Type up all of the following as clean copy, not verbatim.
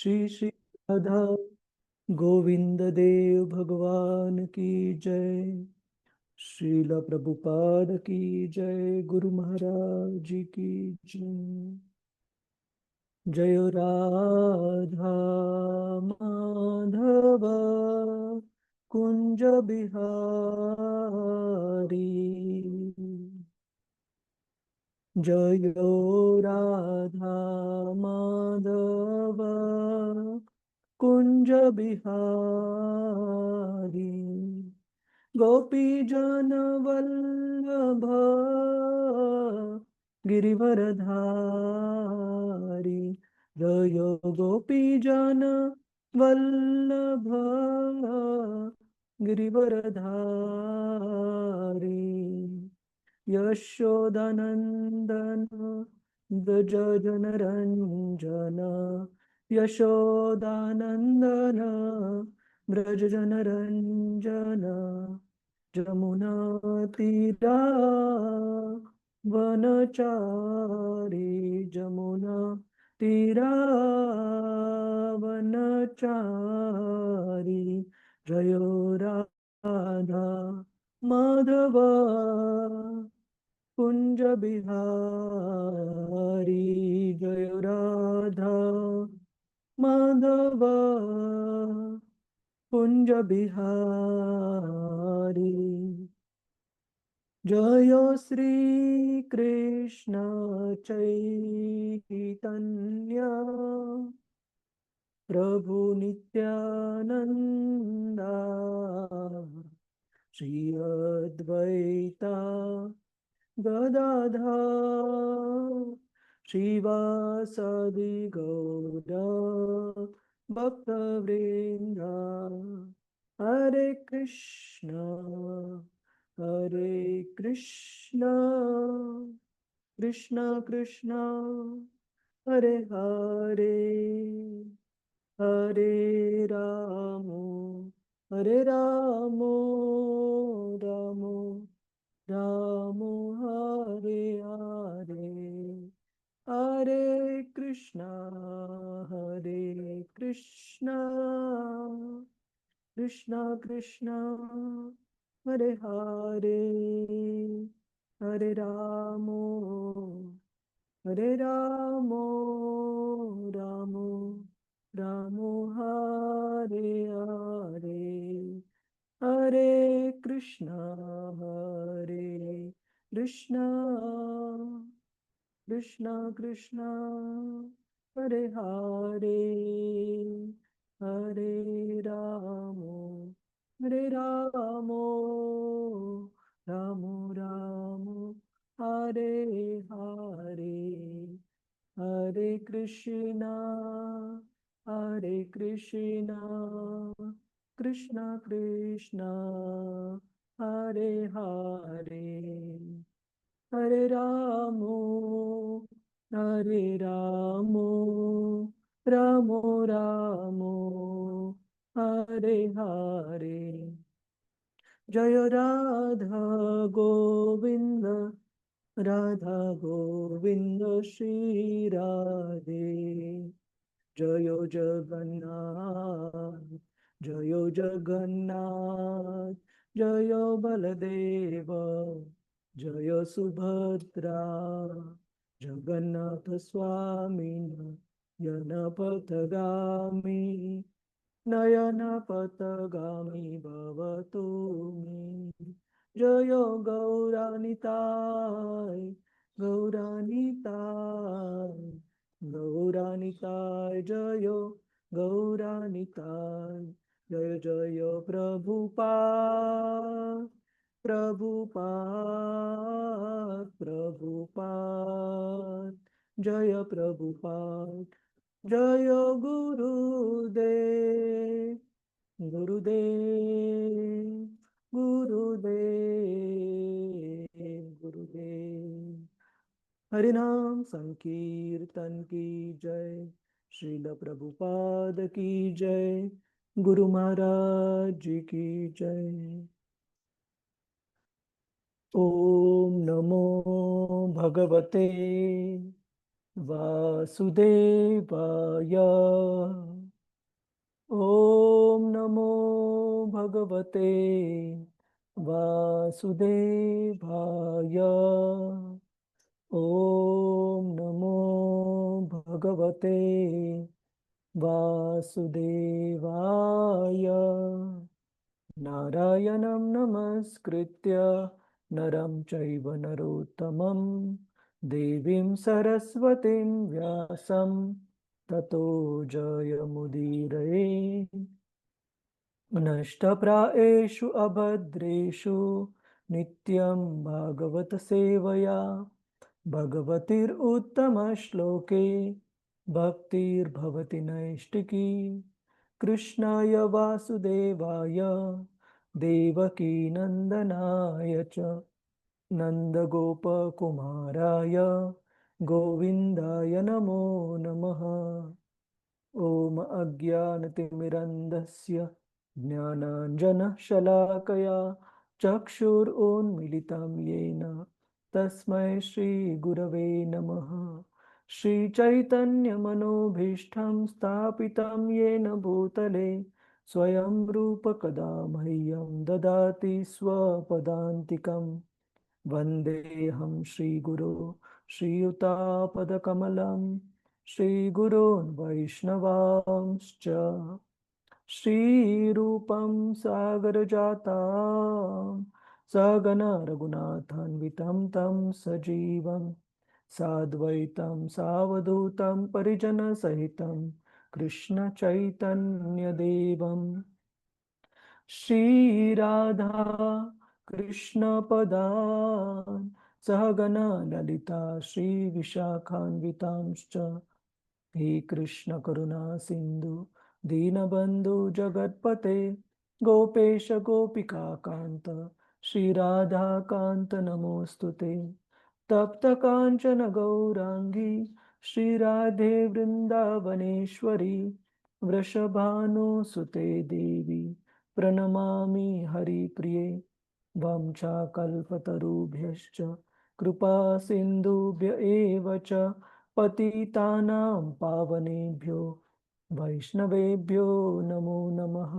श्री श्री राधा गोविंद देव भगवान की जय। श्रील प्रभुपाद की जय। गुरु महाराज जी की जय। जय राधा माधव कुंज बिहारी। जय राधा माधव कुंज बिहारी। गोपी जन वल्लभ गिरिवरधारी। जय गोपी जन वल्लभ गिरिवरधारी। यशोदानंदन व्रज जनरंजन। यशोदानंदन व्रज जनरंजन। जमुना तीरा वनचारी। जमुना तीरा वनचारी। जय राधा माधव कुंज बिहारी। जय राधा माधव कुंज बिहारी। जय श्री कृष्ण चैतन्य प्रभु नित्यानंदा। श्री अद्वैता गदाधर श्रीवासदि गौर भक्तवृंद। हरे कृष्ण कृष्ण कृष्ण हरे हरे हरे राम राम राम हरे हरे। हरे कृष्णा कृष्णा कृष्णा हरे हरे हरे राम राम राम हरे हरे। हरे कृष्णा कृष्णा कृष्णा हरे हरे हरे राम राम राम हरे हरे। हरे कृष्णा कृष्णा कृष्णा हरे हरे। हरे राम राम राम हरे हरे। जय राधा गोविंद श्री राधे। जय जगन्नाथ जय बलदेव जय सुभद्रा। जगन्नाथ स्वामी नयन पथगामी नयन पथगामी भव तुमी। जय गौरानिताय जय गौरानिताय। जय जय प्रभुपाद जय प्रभुपाद। जय गुरुदेव गुरुदेव। हरिनाम संकीर्तन की जय। श्रील प्रभुपाद की जय। गुरु महाराज जी की जय। ओम नमो भगवते वासुदेवाय। भगवते वासुदेवाय। ओम नमो भगवते वासुदेवाय। नारायणं नमस्कृत्य नरं चैव नरोत्तमं देवीं सरस्वतीं व्यासं ततो जयमुदीरये। नष्टप्रायेषु अभद्रेषु नित्यं भागवत सेवया भगवतीरुत्तमश्लोके भक्तिर्भवति नैष्टिकी। कृष्णाय वासुदेवाय देवकीनन्दनाय च नन्दगोपकुमाराय गोविन्दाय नमो नमः। ॐ अज्ञानतिमिरन्धस्य ज्ञानाञ्जनशलाकया चक्षुरुन्मीलितं येन तस्मै श्रीगुरवे नमः। श्रीचैतन्यमनोभीष्टं स्थापितं येन भूतले स्वयं रूप कदा मह्यं ददाति स्वपदान्तिकं। वन्देऽहं श्रीगुरो श्रीयुतापदकमलं श्रीगुरोन् वैष्णवांश्च। श्रीरूपं सागरजातं सहगना रघुनाथान्वितं तं सजीवं साद्वैतं सावधूतं परिजनसहितं कृष्णचैतन्यदेवं। श्रीराधा कृष्णपदान् सहगना ललिता श्रीविशाखान्वितांश्च। हे कृष्ण करुणा सिंधु दीनबंधु जगत्पते गोपेश गोपिका कांत श्रीराधा कांत नमोस्तुते। तप्त कांचन गौरांगी श्रीराधे वृंदावनेश्वरी वृषभानुसुते देवी प्रणमामि हरिप्रिये। वंशाकल्पतरुभ्यश्च कृपा सिन्धुभ्य एव च पतितानां पावनेभ्यो वैष्णवेभ्यो नमो नमः।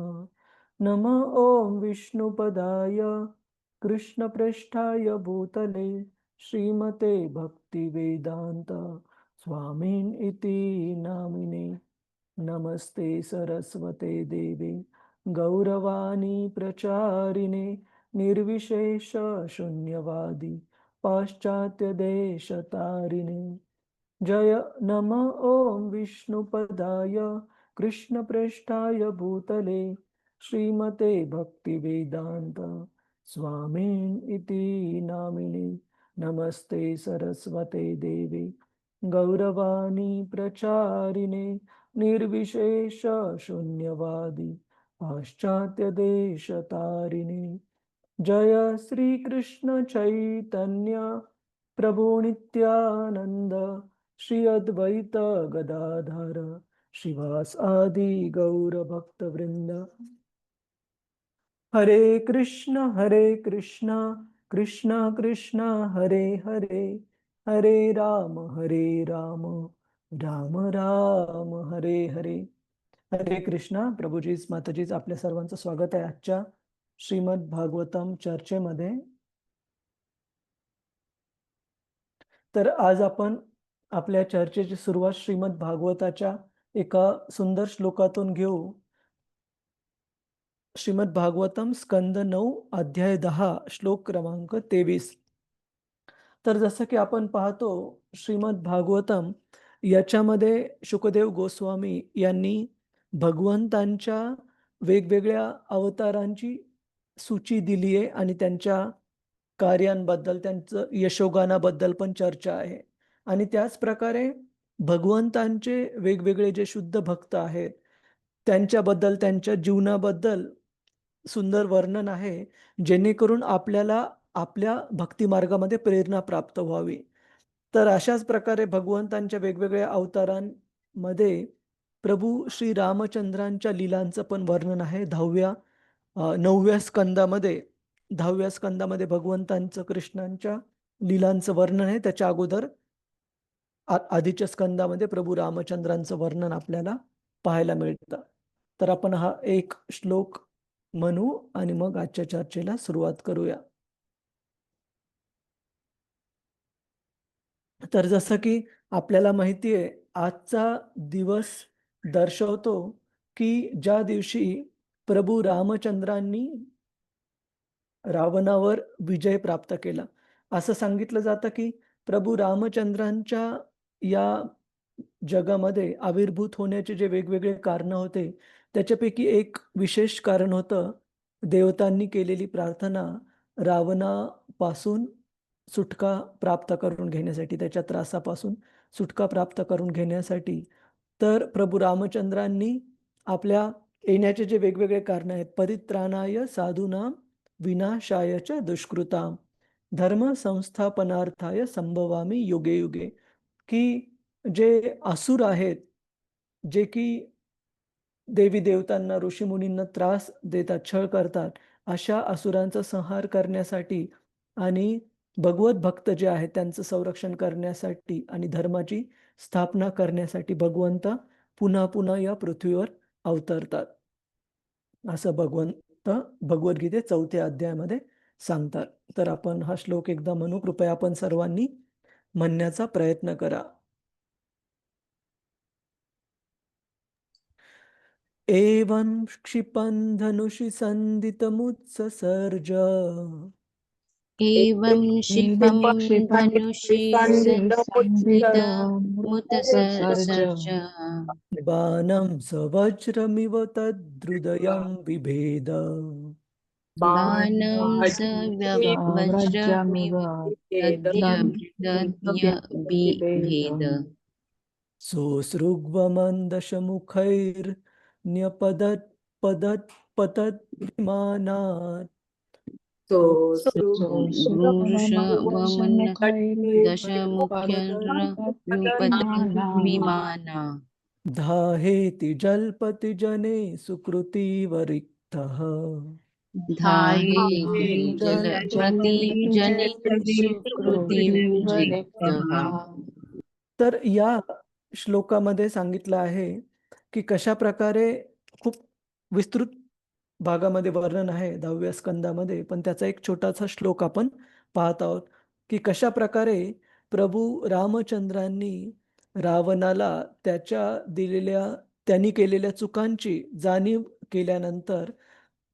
नमः ॐ विष्णुपदाय कृष्णप्रेष्ठाय भूतले श्रीमते भक्तिवेदान्त स्वामिन् इति नामिने। नमस्ते सरस्वते देवे गौरवाणी प्रचारिणे निर्विशेष शून्यवादी पाश्चात्य देशतारिणे। जय नमः ॐ विष्णुपदाय कृष्णप्रेष्ठाय भूतले श्रीमते भक्तिवेदान्त स्वामिन् इति नामिने। नमस्ते सरस्वते देवे गौरवाणी प्रचारिणे निर्विशेष शून्यवादी पाश्चात्य देशतारिणे। जय श्री कृष्ण चैतन्य प्रभु नित्यानंद श्री अद्वैत गदाधर श्रीवास आदि गौर भक्त वृंद। हरे कृष्ण कृष्ण कृष्ण हरे हरे हरे राम राम राम हरे हरे। हरे कृष्णा प्रभुजीच माताजीच आपल्या सर्वांचं स्वागत आहे आजच्या श्रीमद भागवतम चर्चेमध्ये। तर आज आपण आपल्या चर्चेची सुरुवात श्रीमद भागवताच्या एका सुंदर श्लोकातून घेऊ। श्रीमद भागवतम स्कंद 9 अध्याय 10 श्लोक क्रमांक 23। तर जसं की आपण पाहतो श्रीमद भागवतम याच्यामध्ये शुकदेव गोस्वामी यांनी भगवंतांच्या वेगवेगळ्या अवतारांची सूची दिली आहे आणि त्यांच्या कार्यांबद्दल त्यांचं यशोगानाबद्दल पण चर्चा आहे। आणि त्याच प्रकारे भगवंतांचे वेगवेगळे जे शुद्ध भक्त आहेत त्यांच्याबद्दल त्यांच्या जीवनाबद्दल सुंदर वर्णन आहे, जेणेकरून आपल्याला आपल्या भक्ती मार्गामध्ये प्रेरणा प्राप्त व्हावी। तर अशाच प्रकारे भगवंतांच्या वेगवेगळ्या अवतारांमध्ये प्रभू श्री रामचंद्रांच्या लीलांचं पण वर्णन आहे। 9व्या स्कंदामध्ये भगवंतांचं कृष्णांच्या लीलांचं वर्णन आहे। त्याच्या अगोदर आधीच्या स्कंदामध्ये प्रभू रामचंद्रांचं वर्णन आपल्याला पाहायला मिळतं। तर आपण हा एक श्लोक म्हणू आणि मग आजच्या चर्चेला सुरुवात करूया. तर जसं की आपल्याला माहिती आहे, आजचा दिवस दर्शवतो, की ज्या दिवशी प्रभू रामचंद्रांनी रावणावर विजय प्राप्त केला. असं सांगितलं जातं, की प्रभू रामचंद्रांच्या या जगामध्ये आविर्भूत होण्याचे जे वेगवेगळे कारणं होते, त्याच्यापैकी एक विशेष कारण होतं, देवतांनी केलेली प्रार्थना रावणापासून सुटका प्राप्त करून घेण्यासाठी, त्याच्या त्रासापासून सुटका प्राप्त करून घेण्यासाठी. तर प्रभू रामचंद्रांनी आपल्या येण्याचे जे वेगवेगळे कारणं आहेत, परित्राणाय साधूनां विनाशाय च दुष्कृतां धर्म संस्थापनार्थाय संभवामी युगे युगे, की जे असुर आहेत, जे की देवी-देवतांना, ऋषी-मुनींना त्रास देतात, छळ करतात. अशा असुरांचा संहार करण्यासाठी आणि भगवत भक्त जे आहेत त्यांचं संरक्षण करण्यासाठी आणि धर्माची स्थापना करण्यासाठी भगवंत पुन्हा-पुन्हा या पृथ्वीवर अवतरतात. असं भगवंत भगवद्गीतेत 4थ्या अध्यायामध्ये सांगतात. तर आपण हा श्लोक एकदा म्हणू. कृपया आपण सर्वांनी म्हणण्याचा प्रयत्न करा. एवं क्षिपं धनुषि सन्दितमुत्ससर्ज एवं क्षिपं धनुषि सन्दितमुत्ससर्ज सन्दितमुत्ससर्ज बाणं सवज्रमिव तद्हृदयं बिभेद। बाणं स वज्रमिव वज्रमिवदद्य बिभेद। सोऽसृग्वमन्दशमुखैर्न्यपतत्पतत्पतद्भिमानात् वृषभमन्दशमुख्यर्व्युपतद्विमाना धाहेति जल्पति जने सुकृतीवरिक्तः। धायेति जलपति जने सुकृतिविरिक्तः। तर या श्लोकामध्ये सांगितलं आहे, की कशाप्रकारे खूप विस्तृत भागामध्ये वर्णन आहे 10व्या स्कंदामध्ये, पण त्याचा एक छोटासा श्लोक आपण पाहत आहोत, की कशाप्रकारे प्रभू रामचंद्रांनी रावणाला त्यांनी केलेल्या चुकांची जाणीव केल्यानंतर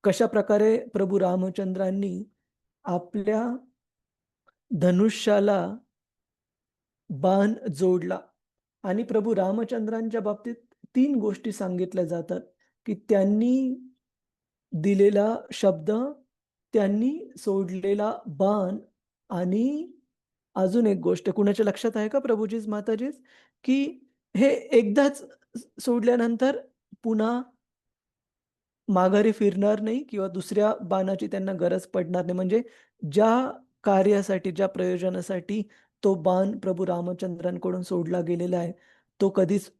कशाप्रकारे प्रभू रामचंद्रांनी आपल्या धनुष्याला बाण जोडला आणि प्रभू रामचंद्रांच्या बाबतीत 3 गोष्टी सांगितल्या जातात, की त्यांनी दिलेला शब्द, त्यांनी सोडलेला बाण आणि अजून एक गोष्ट कुणाच्या लक्षात आहे का प्रभूजीच, माताजीच? की हे एकदाच सोडल्यानंतर पुन्हा माघारी फिरणार नाही किंवा दुसऱ्या बाणाची त्यांना गरज पडणार नाही. म्हणजे ज्या कार्यासाठी, ज्या प्रयोजनासाठी तो बाण प्रभू रामचंद्रांकडून सोडला गेलेला आहे, तो कधीच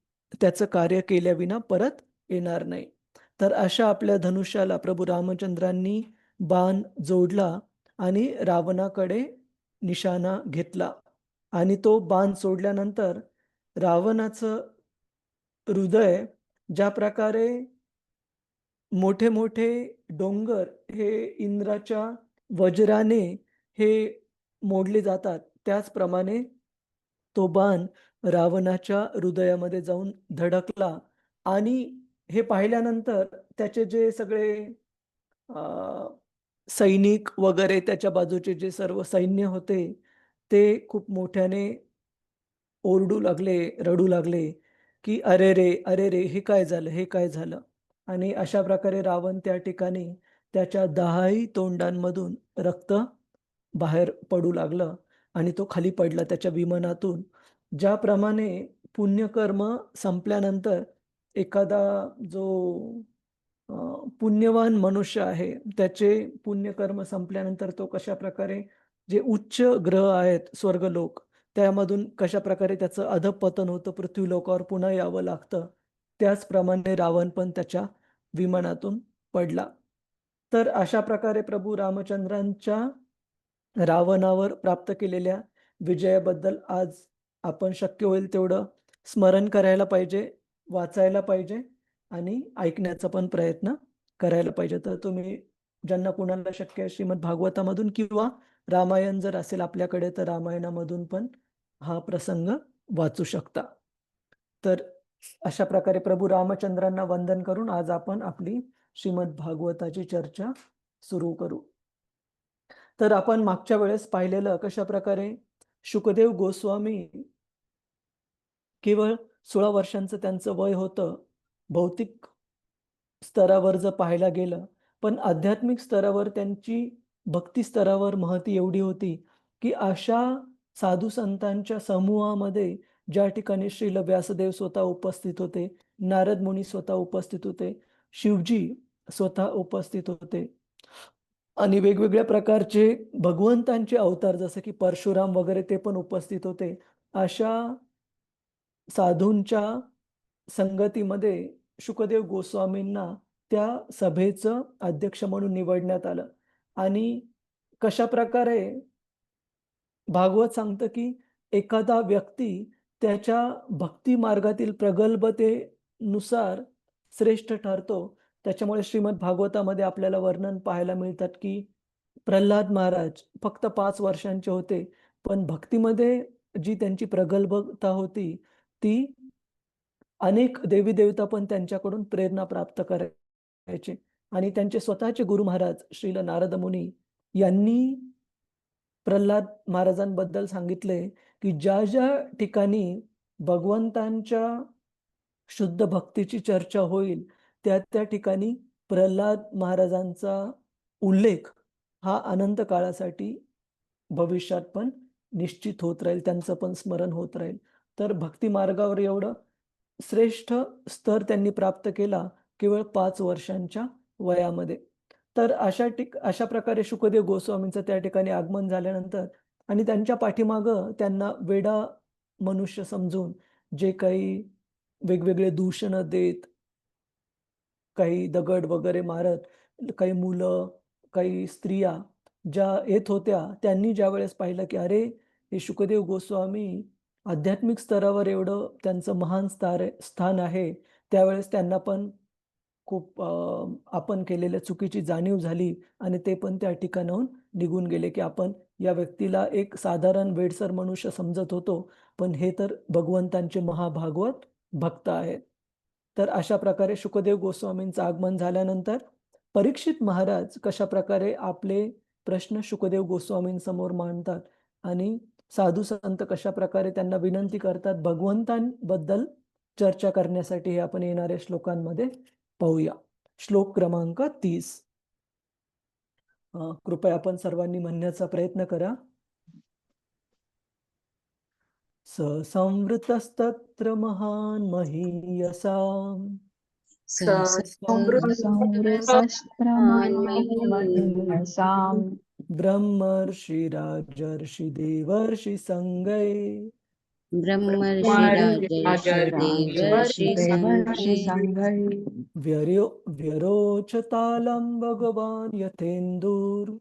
त्याचं कार्य केल्याविना परत येणार नाही. तर अशा आपल्या धनुष्याला प्रभू रामचंद्रांनी बाण जोडला आणि रावणाकडे निशाणा घेतला आणि तो बाण सोडल्यानंतर रावणाचं हृदय ज्या प्रकारे मोठे-मोठे डोंगर हे इंद्राच्या वज्राने हे मोडले जातात, त्याचप्रमाणे तो बाण रावणाच्या हृदयामध्ये जाऊन धडकला आणि हे पाहिल्यानंतर त्याचे जे सगळे अ, सैनिक वगैरे त्याच्या बाजूचे जे सर्व सैन्य होते, ते खूप मोठ्याने ओरडू लागले, रडू लागले, की "अरे रे! अरे रे! हे काय झालं? हे काय झालं?" आणि अशा प्रकारे रावण त्या ठिकाणी त्याच्या 10ही तोंडांमधून रक्त बाहेर पडू लागलं आणि तो खाली पडला त्याच्या विमानातून. ज्याप्रमाणे पुण्यकर्म संपल्यानंतर एखादा जो अ, पुण्यवान मनुष्य आहे, त्याचे पुण्यकर्म संपल्यानंतर तो कशाप्रकारे जे उच्च ग्रह आहेत, स्वर्गलोक, त्यामधून कशाप्रकारे त्याचं अधःपतन होतं, पृथ्वीलोकावर पुन्हा यावं लागतं. त्याचप्रमाणे रावण पण त्याच्या विमानातून पडला. तर अशा प्रकारे प्रभू रामचंद्रांच्या रावणावर प्राप्त केलेल्या विजयाबद्दल आज आपण शक्य होईल तेवढं स्मरण करायला पाहिजे, वाचायला पाहिजे आणि ऐकण्याचा पण प्रयत्न करायला पाहिजे. तर तुम्ही ज्यांना कोणाला शक्य आहे श्रीमद भागवतामधून किंवा रामायण जर असेल आपल्याकडे तर रामायणामधून पण हा प्रसंग वाचू शकता. तर अशा प्रकारे प्रभू रामचंद्रांना वंदन करून आज आपण आपली श्रीमद भागवताची चर्चा सुरू करू. तर आपण मागच्या वेळेस पाहिलेलं कशा प्रकारे शुकदेव गोस्वामी केवळ 16 वर्षांचं त्यांचं वय होतं. भौतिक स्तरावर जर पाहायला गेलं, पण आध्यात्मिक स्तरावर त्यांची भक्ती स्तरावर महती एवढी होती, की अशा साधू संतांच्या समूहामध्ये ज्या ठिकाणी श्रील व्यासदेव स्वतः उपस्थित होते, नारद मुनी स्वतः उपस्थित होते, शिवजी स्वतः उपस्थित होते आणि वेगवेगळ्या प्रकारचे भगवंतांचे अवतार जसं की परशुराम वगैरे ते पण उपस्थित होते. अशा साधूंच्या संगतीमध्ये शुकदेव गोस्वामींना त्या सभेचं अध्यक्ष म्हणून निवडण्यात आलं आणि कशा प्रकारे भागवत सांगतं की एखादा व्यक्ती त्याच्या भक्ती मार्गातील प्रगल्भतेनुसार श्रेष्ठ ठरतो. त्याच्यामुळे श्रीमद भागवतामध्ये आपल्याला वर्णन पाहायला मिळतात की प्रल्हाद महाराज फक्त 5 वर्षांचे होते, पण भक्तीमध्ये जी त्यांची प्रगल्भता होती ती अनेक देवी-देवता पण त्यांच्याकडून प्रेरणा प्राप्त करायचे आणि त्यांचे स्वतःचे गुरु महाराज श्रील नारद मुनी यांनी प्रल्हाद महाराजांबद्दल सांगितले, की ज्या ठिकाणी भगवंतांच्या शुद्ध भक्तीची चर्चा होईल, त्या ठिकाणी प्रल्हाद महाराजांचा उल्लेख हा अनंत काळासाठी भविष्यात पण निश्चित होत राहील, त्यांचं पण स्मरण होत राहील. तर भक्ती मार्गावर एवढं श्रेष्ठ स्तर त्यांनी प्राप्त केला केवळ 5 वर्षांच्या वयामध्ये. तर अशा प्रकारे शुकदेव गोस्वामींचं त्या ठिकाणी आगमन झाल्यानंतर आणि त्यांच्या पाठीमागं त्यांना वेडा मनुष्य समजून जे काही वेगवेगळे दूषणं देत, काही दगड वगैरे मारत, काही मुलं, काही स्त्रिया ज्या येत होत्या, त्यांनी ज्यावेळेस पाहिलं, की अरे, हे शुकदेव गोस्वामी आध्यात्मिक स्तरावर एवढं त्यांचं महान स्थान आहे, त्यावेळेस त्यांना पण खूप आपण केलेल्या चुकीची जाणीव झाली आणि ते पण त्या ठिकाणाहून निघून गेले, की आपण या व्यक्तीला एक साधारण वेडसर मनुष्य समजत होतो, पण हे तर भगवंतांचे महाभागवत भक्त आहेत. तर अशा प्रकारे शुकदेव गोस्वामींचं आगमन झाल्यानंतर परीक्षित महाराज कशाप्रकारे आपले प्रश्न शुकदेव गोस्वामींसमोर मांडतात आणि साधू संत कशाप्रकारे त्यांना विनंती करतात भगवंतांबद्दल चर्चा करण्यासाठी हे आपण येणाऱ्या श्लोकांमध्ये पाहूया. श्लोक क्रमांक 30. कृपया आपण सर्वांनी म्हणण्याचा प्रयत्न करा. संवृतस्तत्र महान् महीयसा संवृतस्त्रमहिमसाम् ब्रह्मर्षि राजर्षि देवर्षि संगै ब्रह्मर्षि राजर्षि देवर्षि संगै व्यरोचतालं भगवान् यथेन्दुर्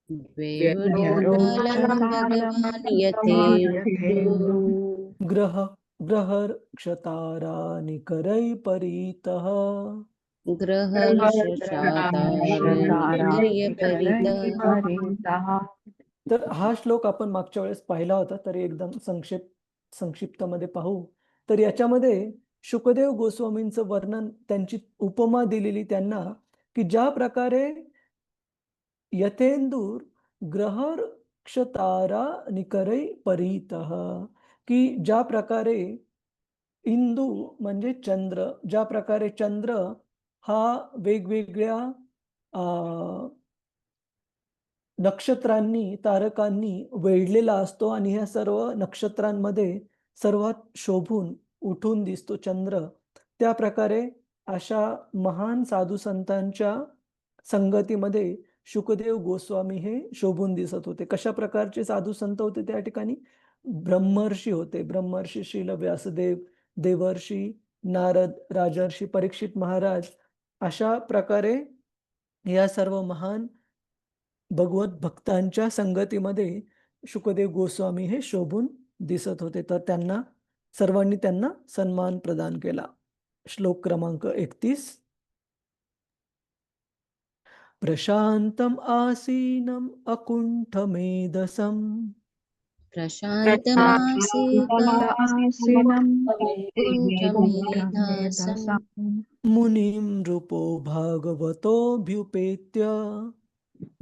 व्यरोचतालं भगवान् यथेन्दु ग्रहर्क्षतारानिकरैः परितः ग्रहर्षतारानिकरैः तर हा श्लोक आपण मागच्या वेळेस पाहिला होता, तरी एकदम संक्षिप्तमध्ये पाहू. तर याच्यामध्ये शुकदेव गोस्वामींचं वर्णन, त्यांची उपमा दिलेली त्यांना, की ज्या प्रकारे यथेन्दुर ग्रहर्क्षतारा निकरै परीतः, की ज्या प्रकारे इंदू म्हणजे चंद्र, ज्या प्रकारे चंद्र हा वेगवेगळ्या नक्षत्रांनी, तारकांनी वेढलेला असतो आणि ह्या सर्व नक्षत्रांमध्ये सर्वात शोभून उठून दिसतो चंद्र. त्या प्रकारे अशा महान साधू संतांच्या संगतीमध्ये शुकदेव गोस्वामी हे शोभून दिसत होते. कशा प्रकारचे साधू संत होते त्या ठिकाणी? ब्रह्मर्षी होते. ब्रह्मर्षी श्रील व्यासदेव, देवर्षी नारद, राजर्षी परीक्षित महाराज, अशा प्रकारे या सर्व महान भगवत भक्तांच्या संगतीमध्ये शुकदेव गोस्वामी हे शोभून दिसत होते. तर सर्वांनी त्यांना सन्मान प्रदान केला. श्लोक क्रमांक 31. प्रशान्तम् आसीनम् अकुण्ठमेधसम् प्रशान्तमासीत आसीनं कुण्ठमेधसम् मुनिं नृपो भागवतोऽभ्युपेत्य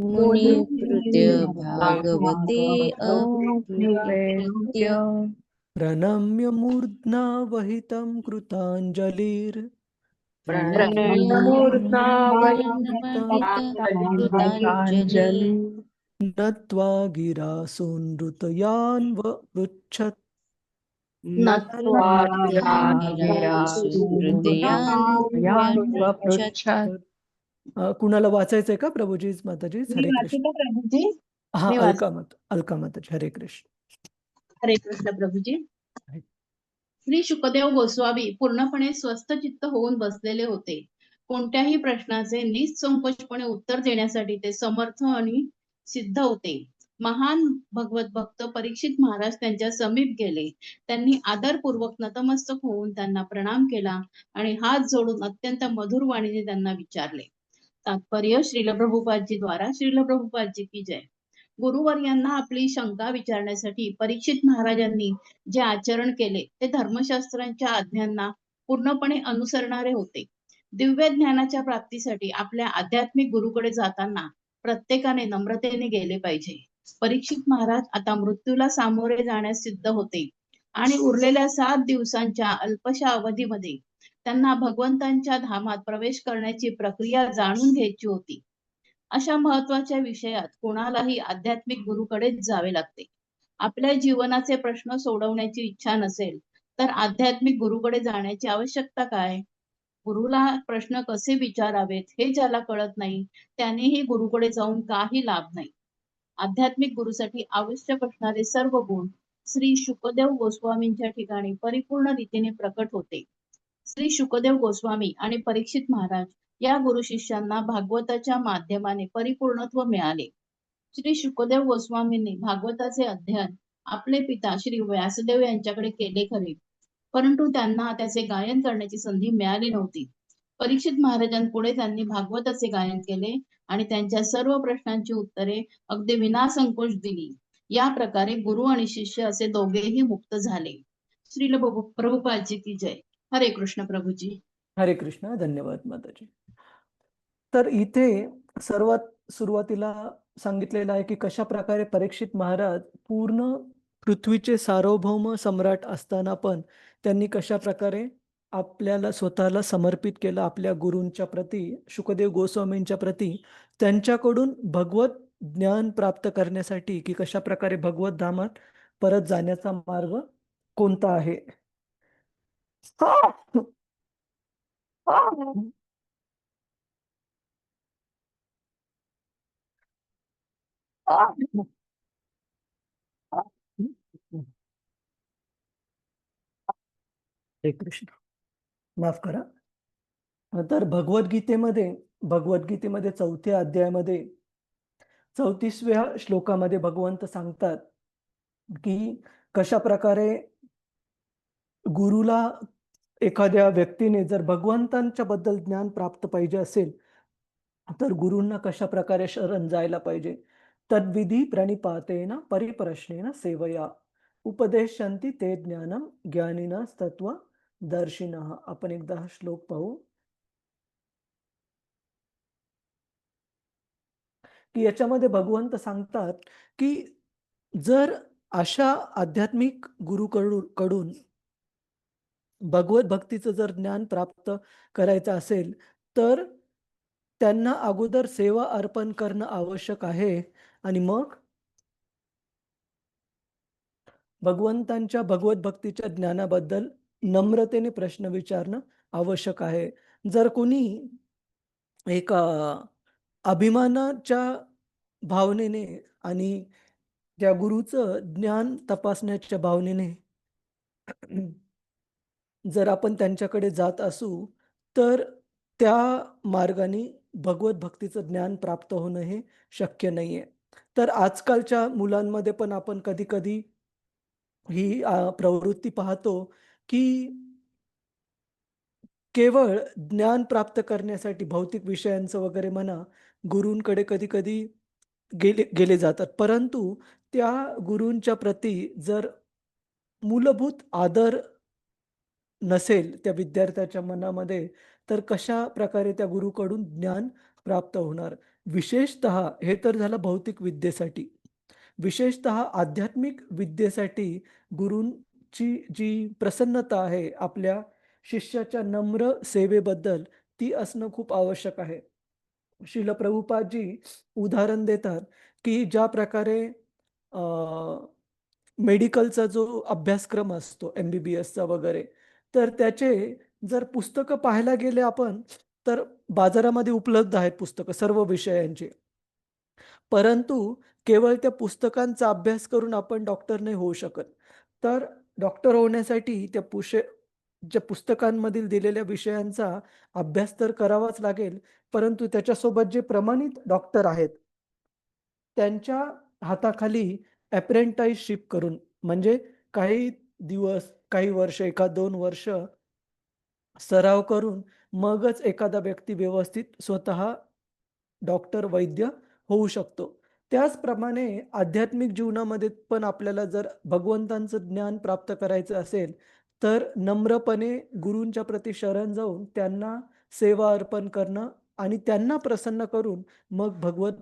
मुनिवृत्य भागवते मुनिभृत्योऽभ्युपेत्य अभ्युपेत्य प्रणम्य मूर्ध्ना वहितं कृताञ्जलिर् प्रणम्य प्रणम्य मूर्धन्यवहित कृताञ्जलि कृताञ्जलि नत्वा गिरासूनृतयान्वपृच्छत् नत्वा गिरासूनृतयान्व्यपृच्छत् कुणाला वाचायचंय का प्रभुजीच माताजीच? मी हरे वाचू कृष्ण. का प्रभूजी? हा, मी वाच अलका माताजी. हरे कृष्ण. हरे कृष्ण प्रभूजी. हरे. श्री शुकदेव गोस्वामी पूर्णपणे स्वस्थचित्त होऊन बसलेले होते. कोणत्याही प्रश्नाचे निसंकोचपणे उत्तर देण्यासाठी ते समर्थ आणि सिद्ध होते. महान भगवत भक्त परीक्षित महाराज त्यांच्या समीप गेले. त्यांनी आदरपूर्वक नतमस्तक होऊन त्यांना प्रणाम केला आणि हात जोडून अत्यंत मधुर वाणीने त्यांना विचारले. तात्पर्य श्रील प्रभुपादजी द्वारा श्रील प्रभुपादजी की जय. गुरुवर्यांना आपली शंका विचारण्यासाठी परीक्षित महाराजांनी जे आचरण केले ते धर्मशास्त्रांच्या आज्ञांना पूर्णपणे अनुसरणारे होते. दिव्य ज्ञानाच्या प्राप्तीसाठी आपल्या आध्यात्मिक गुरुकडे जाताना प्रत्येकाने नम्रतेने गेले पाहिजे. परीक्षित महाराज आता मृत्यूला सामोरे जाण्यास सिद्ध होते आणि उरलेल्या 7 दिवसांच्या अल्पशा अवधीमध्ये त्यांना भगवंतांच्या धामात प्रवेश करण्याची प्रक्रिया जाणून घ्यायची होती. अशा महत्वाच्या विषयात कोणालाही आध्यात्मिक गुरुकडेच जावे लागते. आपल्या जीवनाचे प्रश्न सोडवण्याची इच्छा नसेल तर आध्यात्मिक गुरुकडे जाण्याची आवश्यकता काय? गुरुला प्रश्न कसे विचारावेत हे ज्याला कळत नाही त्यानेही गुरुकडे जाऊन काही लाभ नाही. आध्यात्मिक गुरुसाठी आवश्यक असणारे सर्व गुण श्री शुकदेव गोस्वामींच्या ठिकाणी परिपूर्ण रीतीने प्रकट होते. श्री शुकदेव गोस्वामी आणि परीक्षित महाराज या गुरु शिष्यांना भागवताच्या माध्यमाने परिपूर्णत्व मिळाले. श्री शुकदेव गोस्वामींनी भागवताचे अध्ययन आपले पिता श्री व्यासदेव यांच्याकडे केले खरे, परंतु त्यांना त्याचे गायन करण्याची संधी मिळाली नव्हती. परीक्षित महाराजांपुढे त्यांनी भागवताचे गायन केले आणि त्यांच्या सर्व प्रश्नांची उत्तरे अगदी विनासंकोच दिली. या प्रकारे गुरु आणि शिष्य असे दोघेही मुक्त झाले. श्रील प्रभुपादजी की जय. हरे कृष्ण प्रभूजी. हरे कृष्ण. धन्यवाद माताजी. तर इथे सर्वात सुरुवातीला सांगितलेलं आहे की कशा प्रकारे परीक्षित महाराज पूर्ण पृथ्वीचे सार्वभौम सम्राट असताना पण त्यांनी कशा प्रकारे आपल्याला स्वतःला समर्पित केलं आपल्या गुरूंच्या प्रती, शुकदेव गोस्वामींच्या प्रती, त्यांच्याकडून भगवत ज्ञान प्राप्त करण्यासाठी की कशा प्रकारे भगवत धामात परत जाण्याचा मार्ग कोणता आहे. हरे कृष्ण. माफ करा. तर भगवद्गीतेमध्ये 4थ्या अध्यायामध्ये 34व्या श्लोकामध्ये भगवंत सांगतात की कशा प्रकारे गुरुला एखाद्या व्यक्तीने जर भगवंतांच्या बद्दल ज्ञान प्राप्त पाहिजे असेल तर गुरूंना कशा प्रकारे शरण जायला पाहिजे. तद्विधी प्रणिपातेन परिप्रश्नेन सेवया उपदेशन्ति ते ज्ञानम ज्ञानिनः तत्व दर्शिनः. आपण एकदा हा श्लोक पाहू की याच्यामध्ये भगवंत सांगतात की जर अशा आध्यात्मिक गुरुकडून भगवत भक्तीचं जर ज्ञान प्राप्त करायचं असेल तर त्यांना अगोदर सेवा अर्पण करणं आवश्यक आहे आणि मग भगवंतांच्या भगवत भक्तीच्या ज्ञानाबद्दल नम्रतेने प्रश्न विचारणं आवश्यक आहे. जर कोणी एक अभिमानाच्या भावनेने आणि त्या गुरुचं ज्ञान तपासण्याच्या भावनेने जर आपण त्यांच्याकडे जात असू तर त्या मार्गाने भगवत भक्तीचं ज्ञान प्राप्त होणं हे शक्य नाहीये. तर आजकालच्या मुलांमध्ये पण आपण कधी कधी ही प्रवृत्ती पाहतो की केवळ ज्ञान प्राप्त करण्यासाठी भौतिक विषयांचं वगैरे म्हणा गुरूंकडे कधी-कधी गेले गेले जातात. परंतु त्या गुरूंच्या प्रती जर मूलभूत आदर नसेल त्या विद्यार्थ्याच्या मनामध्ये, तर कशाप्रकारे त्या गुरुकडून ज्ञान प्राप्त होणार? विशेषतः हे तर झालं भौतिक विद्येसाठी. विशेषतः आध्यात्मिक विद्येसाठी गुरूंची जी प्रसन्नता आहे आपल्या शिष्याच्या नम्र सेवेबद्दल, ती असणं खूप आवश्यक आहे. श्रील प्रभुपादजी उदाहरण देतात, की ज्या प्रकारे अ, मेडिकलचा जो अभ्यासक्रम असतो एम-बी-बी-एसचा वगैरे, तर त्याचे जर पुस्तकं पाहायला गेले आपण, तर बाजारामध्ये उपलब्ध आहेत पुस्तकं सर्व विषयांची. परंतु केवळ त्या पुस्तकांचा अभ्यास करून आपण डॉक्टर नाही होऊ शकत. तर डॉक्टर होण्यासाठी ज्या पुस्तकांमधील दिलेल्या विषयांचा अभ्यास तर करावाच लागेल, परंतु त्याच्यासोबत जे प्रमाणित डॉक्टर आहेत, त्यांच्या हाताखाली अप्रेंटिसशिप करून म्हणजे काही दिवस, काही वर्ष, 1-2 वर्ष सराव करून मगच एखादा व्यक्ती व्यवस्थित स्वतः डॉक्टर, वैद्य होऊ शकतो. त्याचप्रमाणे आध्यात्मिक जीवनामध्ये पण आपल्याला जर भगवंतांचं ज्ञान प्राप्त करायचं असेल, तर नम्रपणे गुरूंच्या प्रती शरण जाऊन त्यांना सेवा अर्पण करणं आणि त्यांना प्रसन्न करून मग भगवत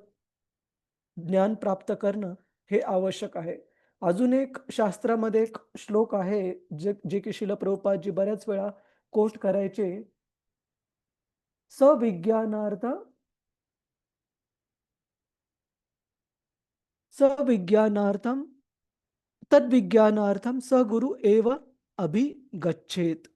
ज्ञान प्राप्त करणं हे आवश्यक आहे. अजून एक शास्त्रामध्ये एक श्लोक आहे, जे की श्रील प्रभुपादजी बऱ्याच वेळा कोट करायचे. सविज्ञानार्थ सविज्ञानार्थं तद्विज्ञानार्थं स गुरु एव अभिगच्छेत.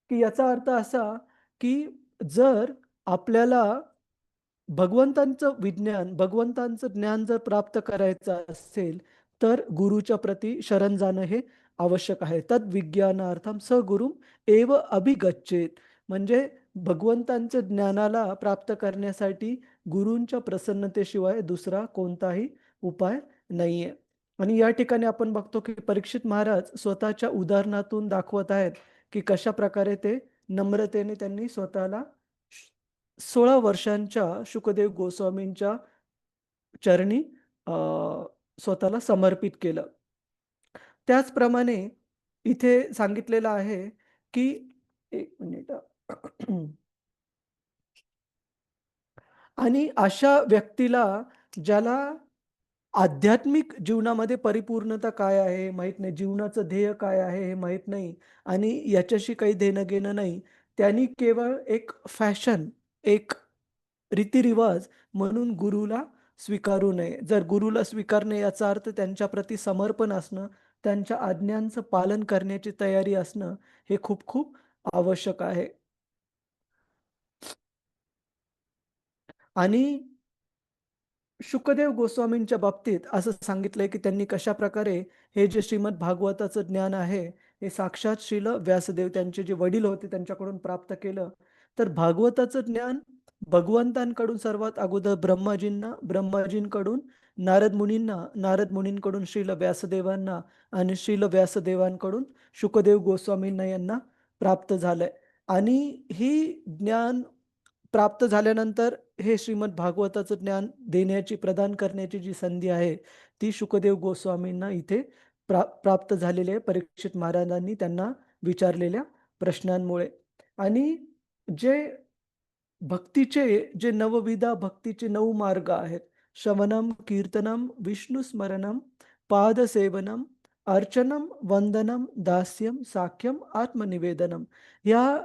की याचा अर्थ असा, की जर आपल्याला भगवंतांचं ज्ञान जर प्राप्त करायचं असेल, तर गुरुच्या प्रती शरण जाणं हे आवश्यक आहे. तद्विज्ञानार्थं स गुरुं एव अभिगच्छेत. म्हणजे भगवंतांच्या ज्ञानाला प्राप्त करण्यासाठी गुरूंच्या प्रसन्नतेशिवाय दुसरा कोणताही उपाय नाहीये. आणि या ठिकाणी आपण बघतो, की परीक्षित महाराज स्वतःच्या उदाहरणातून दाखवत आहेत, की कशाप्रकारे ते नम्रतेने त्यांनी स्वतःला 16 वर्षांच्या शुकदेव गोस्वामींच्या चरणी अ, स्वतःला समर्पित केलं. त्याचप्रमाणे इथे सांगितलेलं आहे, की 1 मिनिट आणि अशा व्यक्तीला ज्याला आध्यात्मिक जीवनामध्ये परिपूर्णता काय आहे हे माहीत नाही, जीवनाचं ध्येय काय आहे हे माहीत नाही आणि याच्याशी काही देणं-घेणं नाही. त्यांनी केवळ एक फॅशन, एक रीतिरिवाज म्हणून गुरुला स्वीकारू नये. जर गुरुला स्वीकारणे याचा अर्थ त्यांच्या प्रती समर्पण असणं, त्यांच्या आज्ञांचं पालन करण्याची तयारी असणं हे खूप खूप आवश्यक आहे. आणि शुकदेव गोस्वामींच्या बाबतीत असं सांगितलंय, की त्यांनी कशाप्रकारे हे जे श्रीमद भागवताचं ज्ञान आहे, हे साक्षात श्रील व्यासदेव त्यांचे जे वडील होते त्यांच्याकडून प्राप्त केलं. तर भागवताचं ज्ञान भगवंतांकडून सर्वात अगोदर ब्रह्माजींकडून नारद मुनींना, नारद मुनींकडून श्रील व्यासदेवांना आणि श्रील व्यासदेवांकडून शुकदेव गोस्वामींना यांना प्राप्त झालंय. आणि ही ज्ञान प्राप्त झाल्यानंतर हे श्रीमद भागवताचं ज्ञान देण्याची, प्रदान करण्याची जी संधी आहे, ती शुकदेव गोस्वामींना इथे प्राप्त झालेली आहे, परीक्षित महाराजांनी त्यांना विचारलेल्या प्रश्नांमुळे. आणि जे जे नवविधा भक्तीचे 9 मार्ग आहेत. श्रवणम, कीर्तनम, विष्णुस्मरणम, पादसेवनम, अर्चनम, वंदनम, दास्यम, साख्यम, आत्मनिवेदनम. या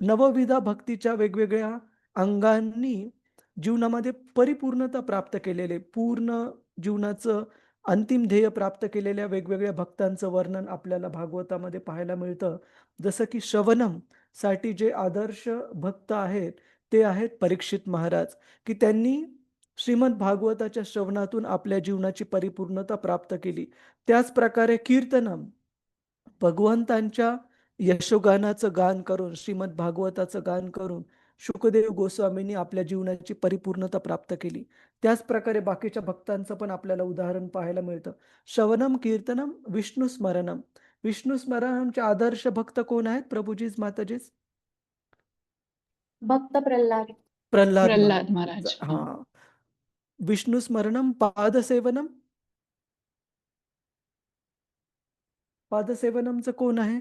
नवविधा भक्तीच्या वेगवेगळ्या अंगांनी जीवनामध्ये परिपूर्णता प्राप्त केलेले, पूर्ण जीवनाचं अंतिम ध्येय प्राप्त केलेल्या वेगवेगळ्या भक्तांचं वर्णन आपल्याला भागवतामध्ये पाहायला मिळतं. जसं की श्रवणम साठी जे आदर्श भक्त आहेत, ते आहेत परीक्षित महाराज, की त्यांनी श्रीमद भागवताच्या श्रवणातून आपल्या जीवनाची परिपूर्णता प्राप्त केली. त्याचप्रकारे कीर्तनम, भगवंतांच्या यशोगानाचं गान करून, श्रीमद भागवताचं गान करून शुकदेव गोस्वामींनी आपल्या जीवनाची परिपूर्णता प्राप्त केली. त्याच प्रकारे बाकीच्या भक्तांचं पण आपल्याला उदाहरण पाहायला मिळतं. श्रवणम कीर्तनम विष्णू स्मरणम. विष्णू स्मरणमचे आदर्श भक्त कोण आहेत प्रभूजीज माताजीज? भक्त प्रल्हाद. प्रल्हाद प्रल्हाद महाराज. महाराज. हा. विष्णू स्मरणम पादसेवनम. पादसेवनमचं कोण आहे?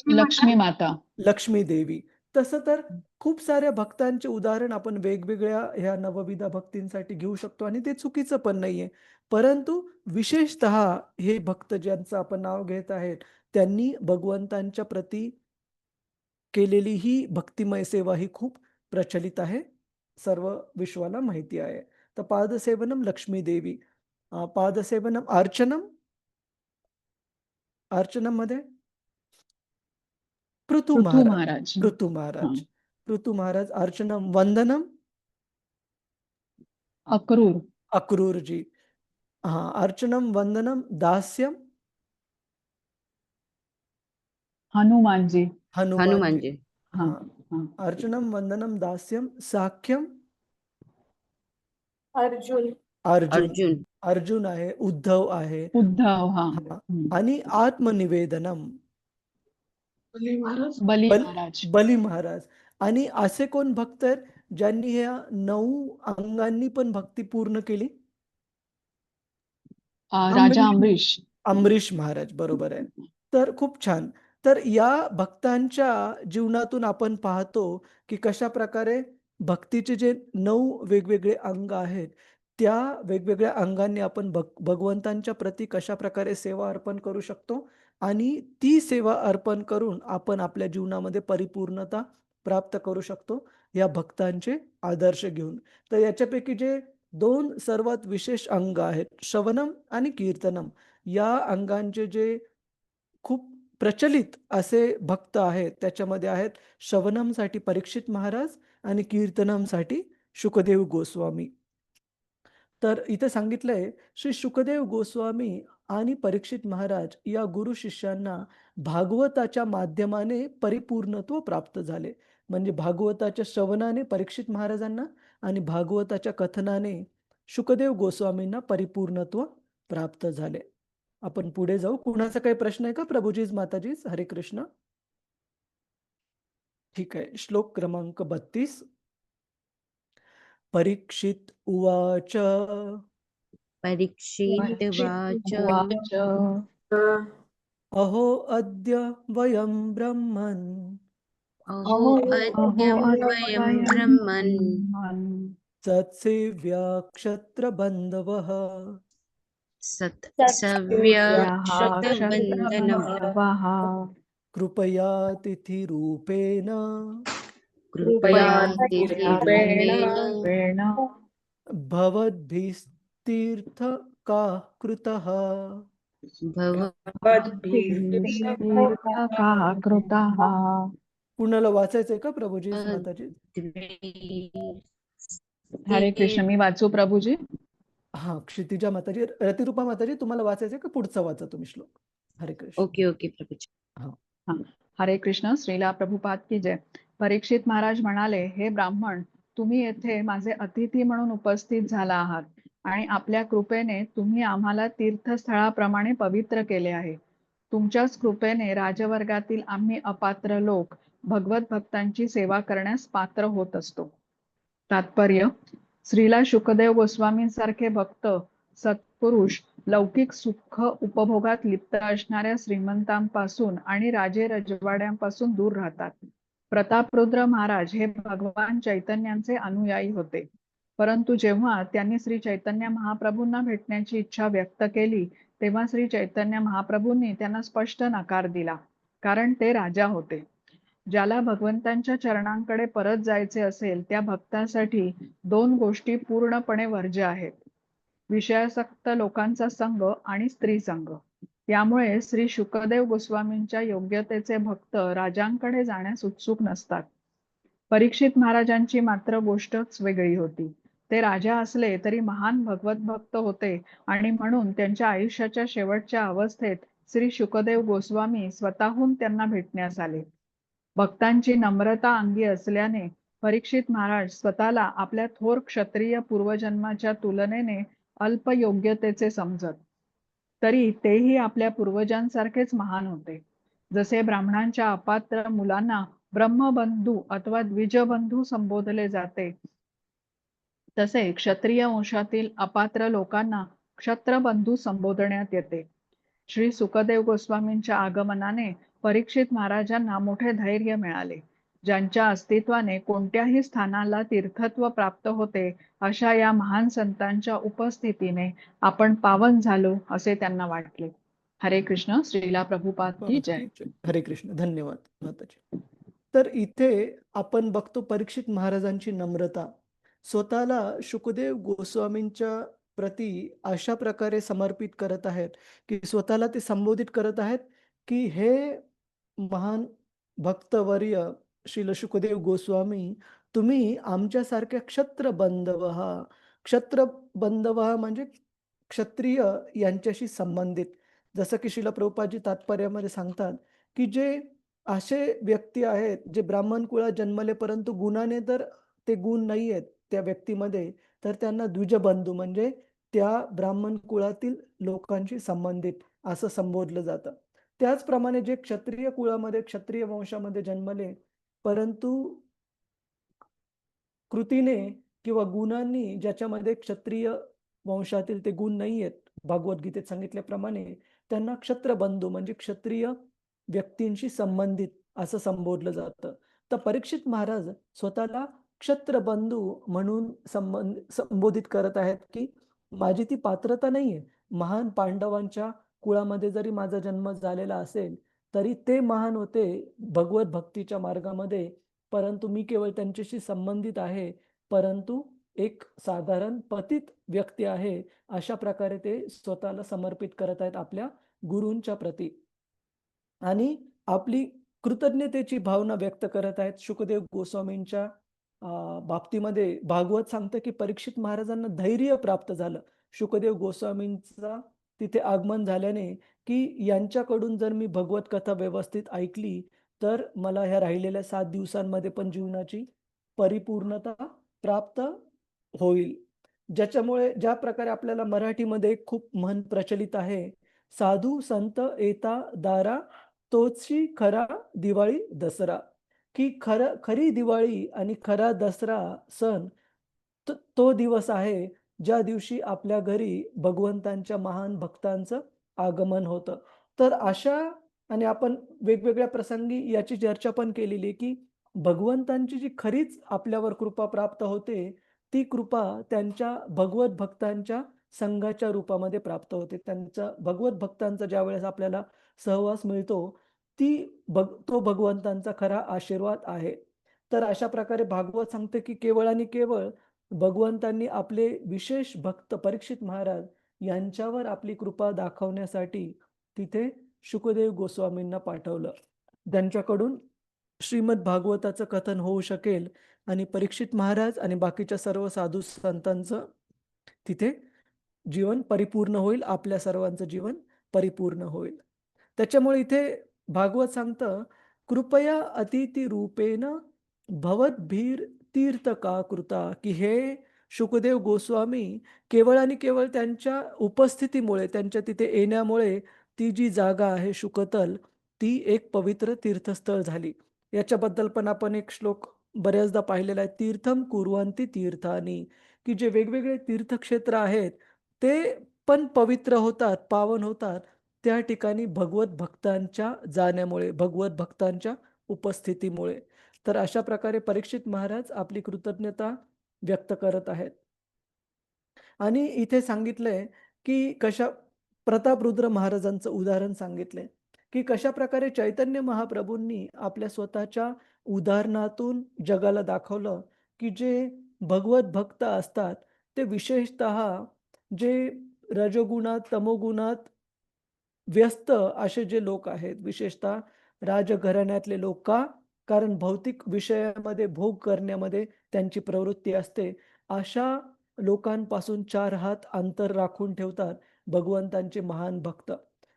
लक्ष्मी माता. लक्ष्मी देवी. तसं तर खूप साऱ्या भक्तांचे उदाहरण आपण वेगवेगळ्या ह्या नवविधा भक्तींसाठी घेऊ शकतो आणि ते चुकीचं पण नाहीये. परंतु विशेषतः हे भक्त ज्यांचं आपण नाव घेत आहेत त्यांनी भगवंतांच्या प्रती केलेली ही भक्तिमय सेवा ही खूप प्रचलित आहे. सर्व विश्वाला माहिती आहे. तर पादसेवनम लक्ष्मी देवी. पादसेवनम अर्चनम. अर्चनम मध्ये पृथु पृथु महाराज. महाराज. पृथु हा. महाराज. पृथु महाराज अर्चनम वंदनम अक्रूर. अक्रूर जी. हाँ, अर्चनम वंदनम दास्यम हनुमान जी. हनुमान हनुमान जी. जी. हाँ, हाँ, हाँ. अर्चनम वंदनम दास्यम साख्यम अर्जुन. अर्जुन. अर्जुन. अर्जुन आहे, उद्धव आहे. उद्धव. हा. हाँ, आणि आत्मनिवेदनम बली बल महाराज. बली महाराज. आणि असे कोण भक्त आहेत ज्यांनी ह्या 9 अंगांनी पण भक्ती पूर्ण केली? राजा अमरीश. अमरीश महाराज. बरोबर आहे. तर खूप छान. तर या भक्तांच्या जीवनातून आपण पाहतो की कशा प्रकारे भक्तीचे जे 9 वेगवेगळे अंग आहेत त्या वेगवेगळ्या अंगांनी आपण भगवंतांच्या प्रती कशा प्रकारे सेवा अर्पण करू शकतो आणि ती सेवा अर्पण करून आपण आपल्या जीवनामध्ये परिपूर्णता प्राप्त करू शकतो या भक्तांचे आदर्श घेऊन. तर याच्यापैकी जे 2 सर्वात विशेष अंग आहेत श्रवणम आणि कीर्तनम, या अंगांचे जे खूप प्रचलित असे भक्त आहेत त्याच्यामध्ये आहेत श्रवणमसाठी परीक्षित महाराज आणि कीर्तनमसाठी शुकदेव गोस्वामी. तर इथे सांगितलंय श्री शुकदेव गोस्वामी आणि परीक्षित महाराज या गुरु शिष्यांना भागवताच्या माध्यमाने परिपूर्णत्व प्राप्त झाले. म्हणजे भागवताच्या श्रवणाने परीक्षित महाराजांना आणि भागवताच्या कथनाने शुकदेव गोस्वामींना परिपूर्णत्व प्राप्त झाले. आपण पुढे जाऊ. कुणाचा काही प्रश्न आहे का प्रभुजीज माताजीज? हरे कृष्ण. ठीक आहे. श्लोक क्रमांक 32. परीक्षित उवाच. परीक्षित वाच. उवाच. अहो अद्य वयं ब्रह्मन् अहो अद्य वयं ब्रह्मन् सत्सेव्या क्षत्रबन्धवः सत्सव्यक्षत्रबन्धनः कृपया तिथिरूपेण कृपया तिथिरूपेण भवद्भिस्तीर्थकाः कृतः. तीर्थकाः कृताः. कुणाला वाचायचंय का प्रभुजी माताजी? हरे कृष्ण. मी वाचू प्रभूजी? हा, क्षितिजा माताजी. रतिरूपा माताजी तुम्हाला वाचायचंय का पुढचा वाचा तुम्ही श्लोक? हरे कृष्ण. Okay okay Prabhuji. हरे कृष्ण. श्रीला प्रभुपाद की जय. परीक्षित महाराज म्हणाले, हे ब्राह्मण, तुम्ही येथे माझे अतिथी म्हणून उपस्थित झाला आहात आणि आपल्या कृपेने तुम्ही आम्हाला तीर्थस्थळाप्रमाणे पवित्र केले आहे. तुमच्याच कृपेने राजवर्गातील आम्ही अपात्र लोक भगवत भक्तांची सेवा करण्यास पात्र होत असतो. तात्पर्य: श्रीला शुकदेव गोस्वामींसारखे भक्त सत्पुरुष लौकिक सुख उपभोगात लिप्त असणाऱ्या श्रीमंतांपासून आणि राजे रजवाड्यांपासून दूर राहतात. प्रतापरुद्र महाराज हे भगवान चैतन्यांचे अनुयायी होते, परंतु जेव्हा त्यांनी श्री चैतन्य महाप्रभूंना भेटण्याची इच्छा व्यक्त केली तेव्हा श्री चैतन्य महाप्रभूंनी त्यांना स्पष्ट नकार दिला, कारण ते राजा होते. ज्याला भगवंतांच्या चरणांकडे परत जायचे असेल त्या भक्तासाठी 2 गोष्टी पूर्णपणे वर्ज्य आहेत: विषयासक्त लोकांचा संग आणि स्त्री संग. त्यामुळे श्री शुकदेव गोस्वामींच्या योग्यतेचे भक्त राजांकडे जाण्यास उत्सुक नसतात. परीक्षित महाराजांची मात्र गोष्टच वेगळी होती. ते राजा असले तरी महान भगवत भक्त होते आणि म्हणून त्यांच्या आयुष्याच्या शेवटच्या अवस्थेत श्री शुकदेव गोस्वामी स्वतःहून त्यांना भेटण्यास आले. भक्तांची नम्रता अंगी असल्याने परीक्षित महाराज स्वतःला आपल्या थोर क्षत्रिय पूर्वजन्माच्या तुलनेने अल्प योग्यतेचे समजत. तरी तेही आपल्या पूर्वजांसारखेच महान होते. जसे ब्राह्मणांच्या अपात्र मुलांना ब्रह्मबंधू अथवा द्विजबंधू संबोधले जाते, तसे क्षत्रिय वंशातील अपात्र लोकांना क्षत्रबंधू संबोधण्यात येते. श्री सुखदेव गोस्वामींच्या आगमनाने परीक्षित महाराजांना मोठे धैर्य मिळाले. ज्यांच्या अस्तित्वाने कोणत्याही स्थानाला तीर्थत्व प्राप्त होते, अशा या महान संतांच्या उपस्थितीने आपण पावन झालो असे त्यांना वाटले. हरे कृष्ण. श्रीला प्रभुपाद की जय. हरे कृष्ण. धन्यवाद माताजी. तर इथे आपण बघतो परीक्षित महाराजांची नम्रता. स्वतःला शुकदेव गोस्वामींच्या प्रती अशा प्रकारे समर्पित करत आहेत की स्वतःला ते संबोधित करत आहेत की हे महान भक्तवर्य श्रील शुकदेव गोस्वामी, तुम्ही आमच्यासारख्या क्षत्र बंधव म्हणजे क्षत्रिय यांच्याशी संबंधित. जसं की श्रील प्रभुपादजी तात्पर्यामध्ये सांगतात की जे असे व्यक्ती आहेत जे ब्राह्मण कुळात जन्मले परंतु गुणाने तर ते गुण नाही आहेत त्या व्यक्तीमध्ये, तर त्यांना द्विजबंधू म्हणजे त्या ब्राह्मण कुळातील लोकांशी संबंधित असं संबोधलं जातं. त्याचप्रमाणे जे क्षत्रिय कुळामध्ये क्षत्रिय वंशामध्ये जन्मले परंतु कृतीने किंवा गुणांनी ज्याच्यामध्ये क्षत्रिय वंशातील ते गुण नाही आहेत, भगवद्गीतेत सांगितल्याप्रमाणे त्यांना क्षत्रबंधू म्हणजे क्षत्रिय व्यक्तींशी संबंधित असं संबोधलं जातं. तर परीक्षित महाराज स्वतःला क्षत्रबंधू म्हणून संबोधित करत आहेत की माझी ती पात्रता नाहीये. महान पांडवांच्या कुळामध्ये जरी माझा जन्म झालेला असेल तरी ते महान होते भगवत भक्तीच्या मार्गामध्ये, परंतु मी केवळ त्यांच्याशी संबंधित आहे, परंतु एक साधारण पतित व्यक्ती आहे. अशा प्रकारे ते स्वतःला समर्पित करत आहेत आपल्या गुरूंच्या प्रती आणि आपली कृतज्ञतेची भावना व्यक्त करत आहेत. शुकदेव गोस्वामींच्या बाबतीमध्ये भागवत सांगतं की परीक्षित महाराजांना धैर्य प्राप्त झालं शुकदेव गोस्वामींचा तिथे आगमन झाल्याने, की यांच्याकडून जर मी भगवत कथा व्यवस्थित ऐकली तर मला ह्या राहिलेल्या 7 दिवसांमध्ये पण जीवनाची परिपूर्णता प्राप्त होईल. ज्याच्यामुळे ज्या प्रकारे आपल्याला मराठीमध्ये एक खूप म्हण प्रचलित आहे, साधू संत येता दारा तोची खरा दिवाळी दसरा, की खरी दिवाळी आणि खरा दसरा सण तो दिवस आहे ज्या दिवशी आपल्या घरी भगवंतांच्या महान भक्तांचं आगमन होतं. तर अशा आणि आपण वेगवेगळ्या प्रसंगी याची चर्चा पण केलेली की भगवंतांची जी खरीच आपल्यावर कृपा प्राप्त होते, ती कृपा त्यांच्या भगवत भक्तांच्या संघाच्या रूपामध्ये प्राप्त होते. त्यांचा भगवत भक्तांचा ज्यावेळेस आपल्याला सहवास मिळतो, तो भगवंतांचा खरा आशीर्वाद आहे. तर अशा प्रकारे भागवत सांगते की केवळ आणि केवळ भगवंतांनी आपले विशेष भक्त परीक्षित महाराज यांच्यावर आपली कृपा दाखवण्यासाठी तिथे शुकदेव गोस्वामींना पाठवलं. त्यांच्याकडून श्रीमद भागवताचं कथन होऊ शकेल आणि परीक्षित महाराज आणि बाकीच्या सर्व साधू संतांचं तिथे जीवन परिपूर्ण होईल, आपल्या सर्वांचं जीवन परिपूर्ण होईल. त्याच्यामुळे इथे भागवत सांगतं, कृपया अतिथी रूपेण भवद्भीर तीर्थ का कृता, की हे शुकदेव गोस्वामी केवळ आणि केवळ त्यांच्या उपस्थितीमुळे, त्यांच्या तिथे येण्यामुळे ती जी जागा आहे शुकतल, ती एक पवित्र तीर्थस्थळ झाली. याच्याबद्दल पण आपण एक श्लोक बऱ्याचदा पाहिलेला आहे, तीर्थम कुर्वन्ति तीर्थानी, की जे वेगवेगळे तीर्थक्षेत्र आहेत ते पण पवित्र होतात, पावन होतात त्या ठिकाणी भगवत भक्तांच्या जाण्यामुळे, भगवत भक्तांच्या उपस्थितीमुळे. तर अशा प्रकारे परीक्षित महाराज आपली कृतज्ञता व्यक्त करत आहेत. आणि इथे सांगितलंय की प्रतापरुद्र महाराजांचं उदाहरण सांगितलंय की कशा प्रकारे चैतन्य महाप्रभूंनी आपल्या स्वतःच्या उदाहरणातून जगाला दाखवलं की जे भगवत भक्त असतात ते विशेषतः जे रजोगुणात तमोगुणात व्यस्त असे जे लोक आहेत, विशेषतः राजघराण्यातले लोक, का कारण भौतिक विषयामध्ये भोग करण्यामध्ये त्यांची प्रवृत्ती असते. अशा लोकांपासून 4 हात अंतर राखून ठेवतात भगवंतांचे महान भक्त.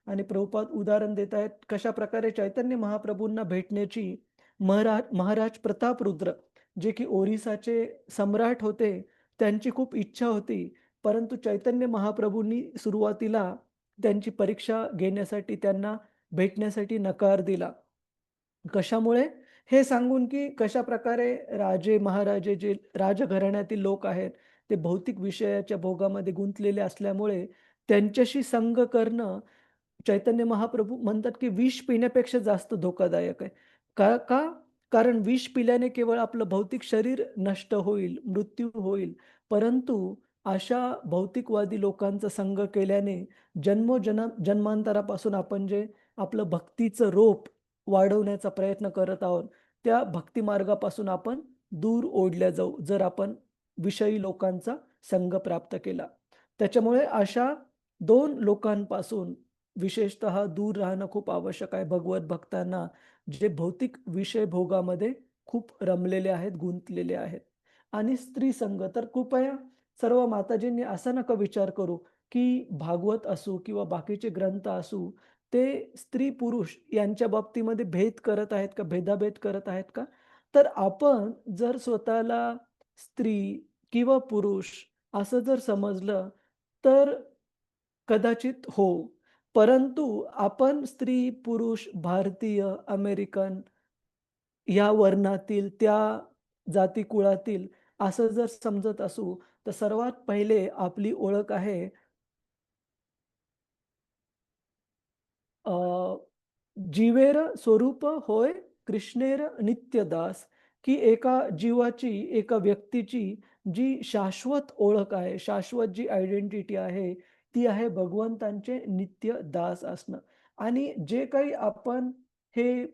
आणि प्रभुपाद उदाहरण देत आहेत कशा प्रकारे चैतन्य महाप्रभूंना भेटण्याची महाराज प्रतापरुद्र जे की ओरिसाचे सम्राट होते, त्यांची खूप इच्छा होती. परंतु चैतन्य महाप्रभूंनी सुरुवातीला त्यांची परीक्षा घेण्यासाठी, त्यांना भेटण्यासाठी नकार दिला. कशामुळे? हे सांगून, की कशाप्रकारे राजे, महाराजे जे राजघराण्यातील लोक आहेत, ते भौतिक विषयाच्या भोगामध्ये गुंतलेले असल्यामुळे त्यांच्याशी संग करणं चैतन्य महाप्रभू म्हणतात, की विष पिण्यापेक्षा जास्त धोकादायक आहे. का? कारण विष पिल्याने केवळ आपलं भौतिक शरीर नष्ट होईल, मृत्यू होईल. परंतु अशा भौतिकवादी लोकांचा संग केल्याने जन्मांतरापासून आपण जे आपलं भक्तीचं रोप वाढवण्याचा प्रयत्न करत आहोत, त्या भक्ती मार्गापासून आपण दूर ओढल्या जाऊ, जर आपण विषयी लोकांचा संग प्राप्त केला. त्याच्यामुळे अशा 2 लोकांपासून विशेषतः दूर राहणं खूप आवश्यक आहे भगवत भक्तांना, जे भौतिक विषय भोगामध्ये खूप रमलेले आहेत, गुंतलेले आहेत. आणि स्त्री संग तर कृपया सर्व माताजींनी असा नका विचार करू, की भागवत असू किंवा बाकीचे ग्रंथ असू, ते स्त्री-पुरुष यांच्या बाबतीमध्ये भेद करत आहेत का, भेदाभेद करत आहेत का? तर आपण जर स्वतःला स्त्री किंवा पुरुष असं जर समजलं, तर कदाचित हो. परंतु आपण स्त्री, पुरुष, भारतीय, अमेरिकन या वर्णातील, त्या जाती-कुळातील असं जर समजत असू, तर सर्वात पहिले आपली ओळख आहे अ, जीवेर स्वरूप होय कृष्णेर नित्यदास, की एका जीवाची, एका व्यक्तीची जी शाश्वत ओळख आहे, शाश्वत जी आयडेंटिटी आहे, ती आहे भगवंतांचे नित्य दास असणं. आणि जे काही आपण हे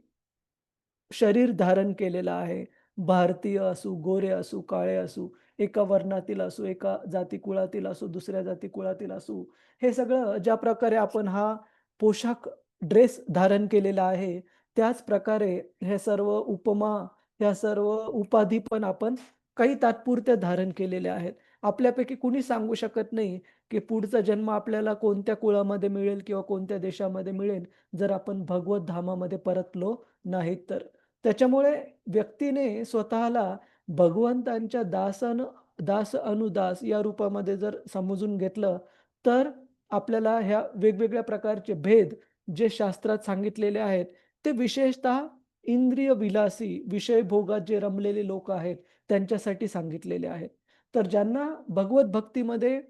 शरीर धारण केलेलं आहे. भारतीय असू, गोरे असू, काळे असू, एका वर्णातील असू, एका जाती-कुळातील असू, दुसऱ्या जाती-कुळातील असू. हे सगळं ज्या प्रकारे आपण हा पोशाख, ड्रेस धारण केलेला आहे, त्याच प्रकारे हे सर्व उपमा, ह्या सर्व उपाधी पण आपण काही तात्पुरत्या धारण केलेल्या आहेत. आपल्यापैकी कुणी सांगू शकत नाही, की पुढचा जन्म आपल्याला कोणत्या कुळामध्ये मिळेल किंवा कोणत्या देशामध्ये मिळेल, जर आपण भगवत धामामध्ये परतलो नाहीत तर. त्याच्यामुळे व्यक्तीने स्वतःला भगवंतांच्या दास अनुदास या रूपामध्ये जर समजून घेतलं, तर आपल्याला ह्या वेगवेगळ्या प्रकारचे भेद जे शास्त्रात सांगितलेले आहेत, ते विशेषतः इंद्रिय विलासी, विषय भोगात जे रमलेले लोक आहेत, त्यांच्यासाठी सांगितलेले आहेत. तर ज्यांना भगवत भक्तीमध्ये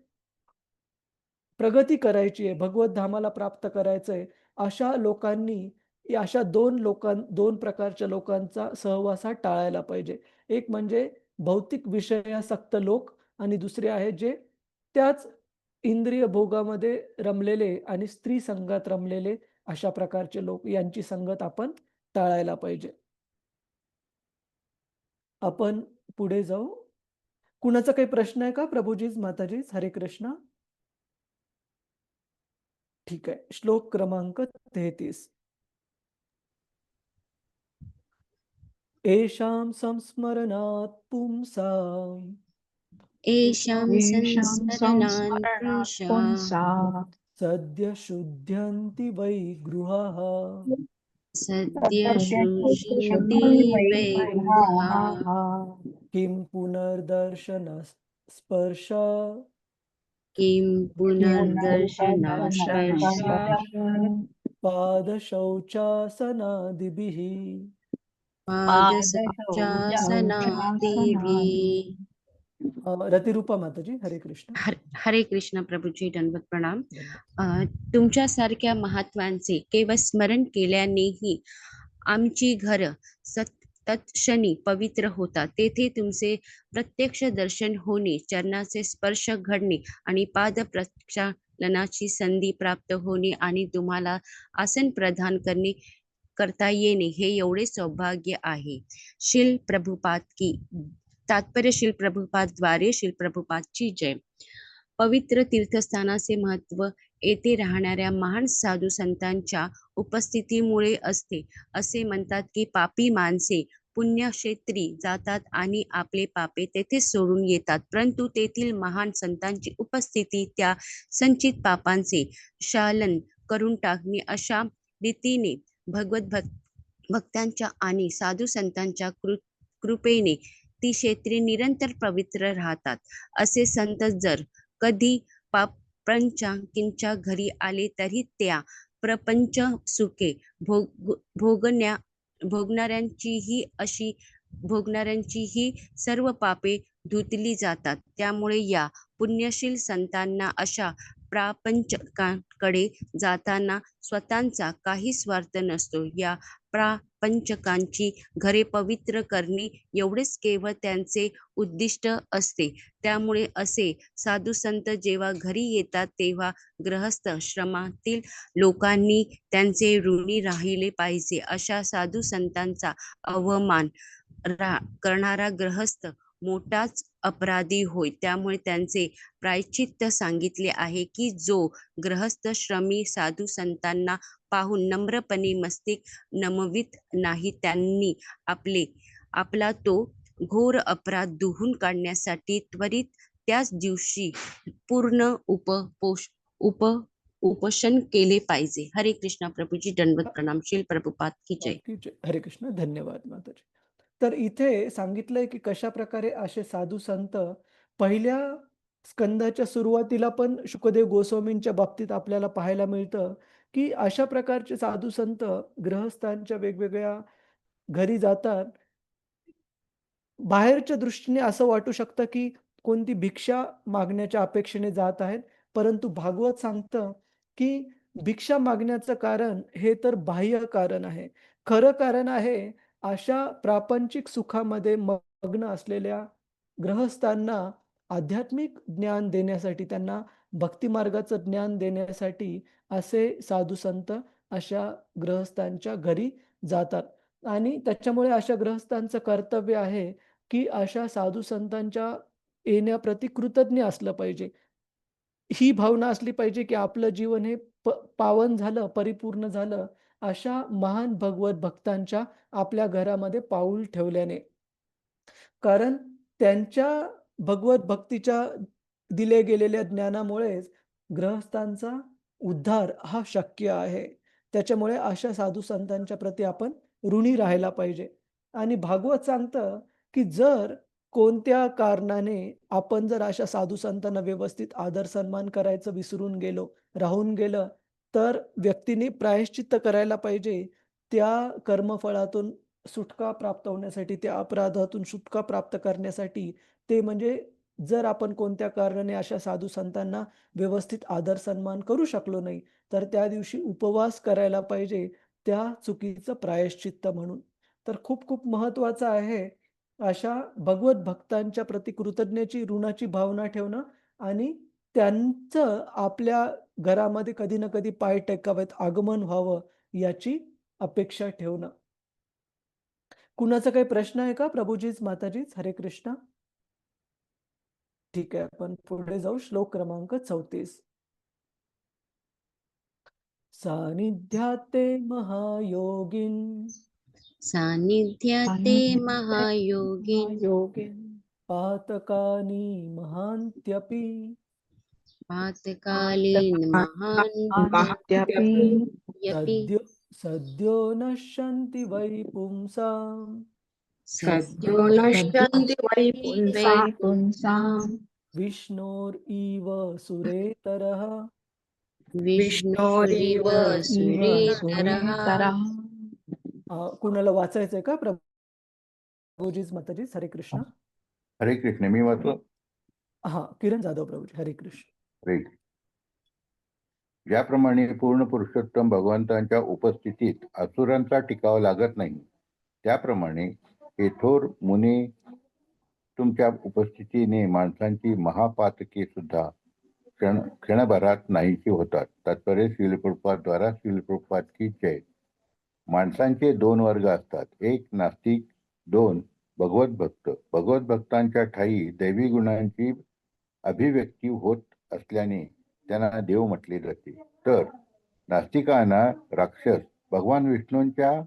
प्रगती करायची आहे, भगवत धामाला प्राप्त करायचं आहे, अशा लोकांनी या अशा 2 प्रकारच्या लोकांचा सहवास हा टाळायला पाहिजे. एक म्हणजे भौतिक विषयासक्त लोक आणि दुसरे आहेत जे त्याच इंद्रिय भोगामध्ये रमलेले आणि स्त्री संगात रमलेले अशा प्रकारचे लोक, यांची संगत आपण टाळायला पाहिजे. आपण पुढे जाऊ. कुणाचा काही प्रश्न आहे का प्रभुजीज, माताजीज? हरे कृष्ण. ठीक आहे. श्लोक क्रमांक 33. येषां संस्मरणात् पुंसाम् येषां येषां संस्मरणान् संस्मरणात् पुंसा पुंसा सद्य शुद्ध्यन्ति वै गृहाः सद्य शुष्यन्ति शुद्धि वै वै गृहाः गृहाः किं पुनर्दर्शन स्पर्श किं पुनर्दर्शनात् स्पर्शा पुनर्दर्शनस्पर्श पादशौचासनादिभिः. पादशौचासनादिभिः. रतिरूपा माताजी, हरे कृष्ण. हरे कृष्ण प्रभूजी, दंडवत प्रणाम. धन्यवाद. तुमच्यासारख्या महात्मांचे केवळ स्मरण केल्यानेही आमची घर तत्क्षणी पवित्र होतात. तेथे तुमचे प्रत्यक्ष दर्शन होणे, चरणाचे स्पर्श घडणे आणि पाद प्रक्षालनाची संधी प्राप्त होणे आणि तुम्हाला आसन प्रदान करता येणे हे एवढे सौभाग्य आहे. श्रील प्रभुपाद की तात्पर्य श्रील प्रभुपाद द्वारे श्रील प्रभुपादची जय. पवित्र तीर्थस्थानाचे महत्व येथे राहणाऱ्या महान साधू संतांच्या उपस्थितीमुळे असते. असे म्हणतात की पापी माणसे पुण्यक्षेत्री जातात आणि आपले पापे तेथे सोडून येतात, परंतु तेथील महान संतांची उपस्थिती त्या संचित पापांचे शालन करून टाकणे. अशा रीतीने भगवत भक्तांच्या आणि साधू संतांच्या कृपेने ती क्षेत्रे निरंतर पवित्र राहतात. असे संत जर कधी प्रपंचांच्या घरी आले तरी त्या प्रपंच सुखे भोगणाऱ्यांचीही सर्व पापे धुतली जातात. त्यामुळे या पुण्यशील संतांना अशा प्रापंचकांकडे जाताना स्वतःचा काही स्वार्थ नसतो. या प्रापंचकांची घरे पवित्र करणे एवढेच केवळ त्यांचे उद्दिष्ट असते. त्यामुळे असे साधू संत जेव्हा घरी येतात तेव्हा गृहस्थ आश्रमातील लोकांनी त्यांचे ऋणी राहिले पाहिजे. अशा साधू संतांचा अवमान करणारा गृहस्थ मोठाच अपराधी होय. त्यामुळे त्यांचे प्रायश्चित्त सांगितले आहे की जो गृहस्थ श्रमी साधू संतांना पाहून नम्रपणे मस्तक नमवित नाही त्यांनी आपला तो घोर अपराध धुवून काढण्यासाठी त्वरित त्याच दिवशी पूर्ण उपोषण केले पाहिजे. हरे कृष्णा. प्रभूजी दंडवत प्रणाम. श्रील प्रभुपाद की जय. हरे कृष्ण. धन्यवाद माताजी. तर इथे सांगितलंय की कशा प्रकारे असे साधू संत पहिल्या स्कंदाच्या सुरुवातीला पण शुकदेव गोस्वामींच्या बाबतीत आपल्याला पाहायला मिळतं की अशा प्रकारचे साधू संत गृहस्थांच्या वेगवेगळ्या घरी जातात. बाहेरच्या दृष्टीने असं वाटू शकतं की कोणती भिक्षा मागण्याच्या अपेक्षेने जात आहेत, परंतु भागवत सांगतं की भिक्षा मागण्याचं कारण हे तर बाह्य कारण आहे. खरं कारण आहे अशा प्रापंचिक सुखामध्ये मग्न असलेल्या गृहस्थांना आध्यात्मिक ज्ञान देण्यासाठी, त्यांना भक्ती मार्गाचं ज्ञान देण्यासाठी असे साधू संत अशा गृहस्थांच्या घरी जातात. आणि त्याच्यामुळे अशा गृहस्थांचं कर्तव्य आहे की अशा साधू संतांच्या येण्याप्रती कृतज्ञ असलं पाहिजे. ही भावना असली पाहिजे की आपलं जीवन हे पावन झालं, परिपूर्ण झालं, अशा महान भगवत भक्तांच्या आपल्या घरामध्ये पाऊल ठेवल्याने. कारण त्यांच्या भगवत भक्तीच्या दिले गेलेल्या ज्ञानामुळेच गृहस्थांचा उद्धार हा शक्य आहे. त्याच्यामुळे अशा साधू संतांच्या प्रती आपण ऋणी राहायला पाहिजे. आणि भागवत सांगतं की जर कोणत्या कारणाने आपण जर अशा साधू संतांना व्यवस्थित आदर सन्मान करायचं विसरून राहून गेलं, तर व्यक्तीने प्रायश्चित्त करायला पाहिजे. त्या कर्मफळातून सुटका प्राप्त होण्यासाठी, त्या अपराधातून सुटका प्राप्त करण्यासाठी. ते म्हणजे जर आपण कोणत्या कारणाने अशा साधू संतांना व्यवस्थित आदर सन्मान करू शकलो नाही, तर त्या दिवशी उपवास करायला पाहिजे, त्या चुकीचं प्रायश्चित्त म्हणून. तर खूप खूप महत्त्वाचं आहे अशा भगवत भक्तांच्या प्रती कृतज्ञतेची, ऋणाची भावना ठेवणं आणि त्यांचं आपल्या घरामध्ये कधी ना कधी पाय टेकावेत, आगमन व्हावं याची अपेक्षा ठेवणं. कुणाचा काही प्रश्न आहे का? प्रभूजीच, माताजीच. हरे कृष्ण. ठीक आहे, आपण पुढे जाऊ. श्लोक क्रमांक 34. सानिध्याते महायोगिन सानिध्याते महायोगिन पातकानि महान्त्यपि पातकालीन महान्त्यपि महान्त्यपि सद्यो नश्यन्ति वै पुंसाम् सद्यो नश्यन्ति वै पुंसाम् पुंसाम् विष्णोरिव सुरेतरः विष्णोरिव सुरेतरः. सुरेतरः. कुणाला वाचायचंय का? प्रभूजीच, माताजीच. हरे कृष्ण. हरे कृष्ण. मी वाचतो. हा, किरण जाधव प्रभूजी. हरे कृष्ण. हरे. ज्याप्रमाणे पूर्ण पुरुषोत्तम भगवंतांच्या उपस्थितीत असुरांचा टिकाव लागत नाही, त्याप्रमाणे हे थोर मुनी तुमच्या उपस्थितीने माणसांची महापातके सुद्धा क्षणभरात नाहीशी होतात. तात्पर्य श्रील प्रभुपाद द्वारा. श्रील प्रभुपाद की जय. माणसांचे दोन वर्ग असतात. एक नास्तिक, दोन भगवत भक्त. भगवत भक्तांच्या ठायी दैवी गुणांची अभिव्यक्ती होत असल्याने त्यांना देव म्हटले जाते. तर नास्तिकांना राक्षस. भगवान विष्णूंच्या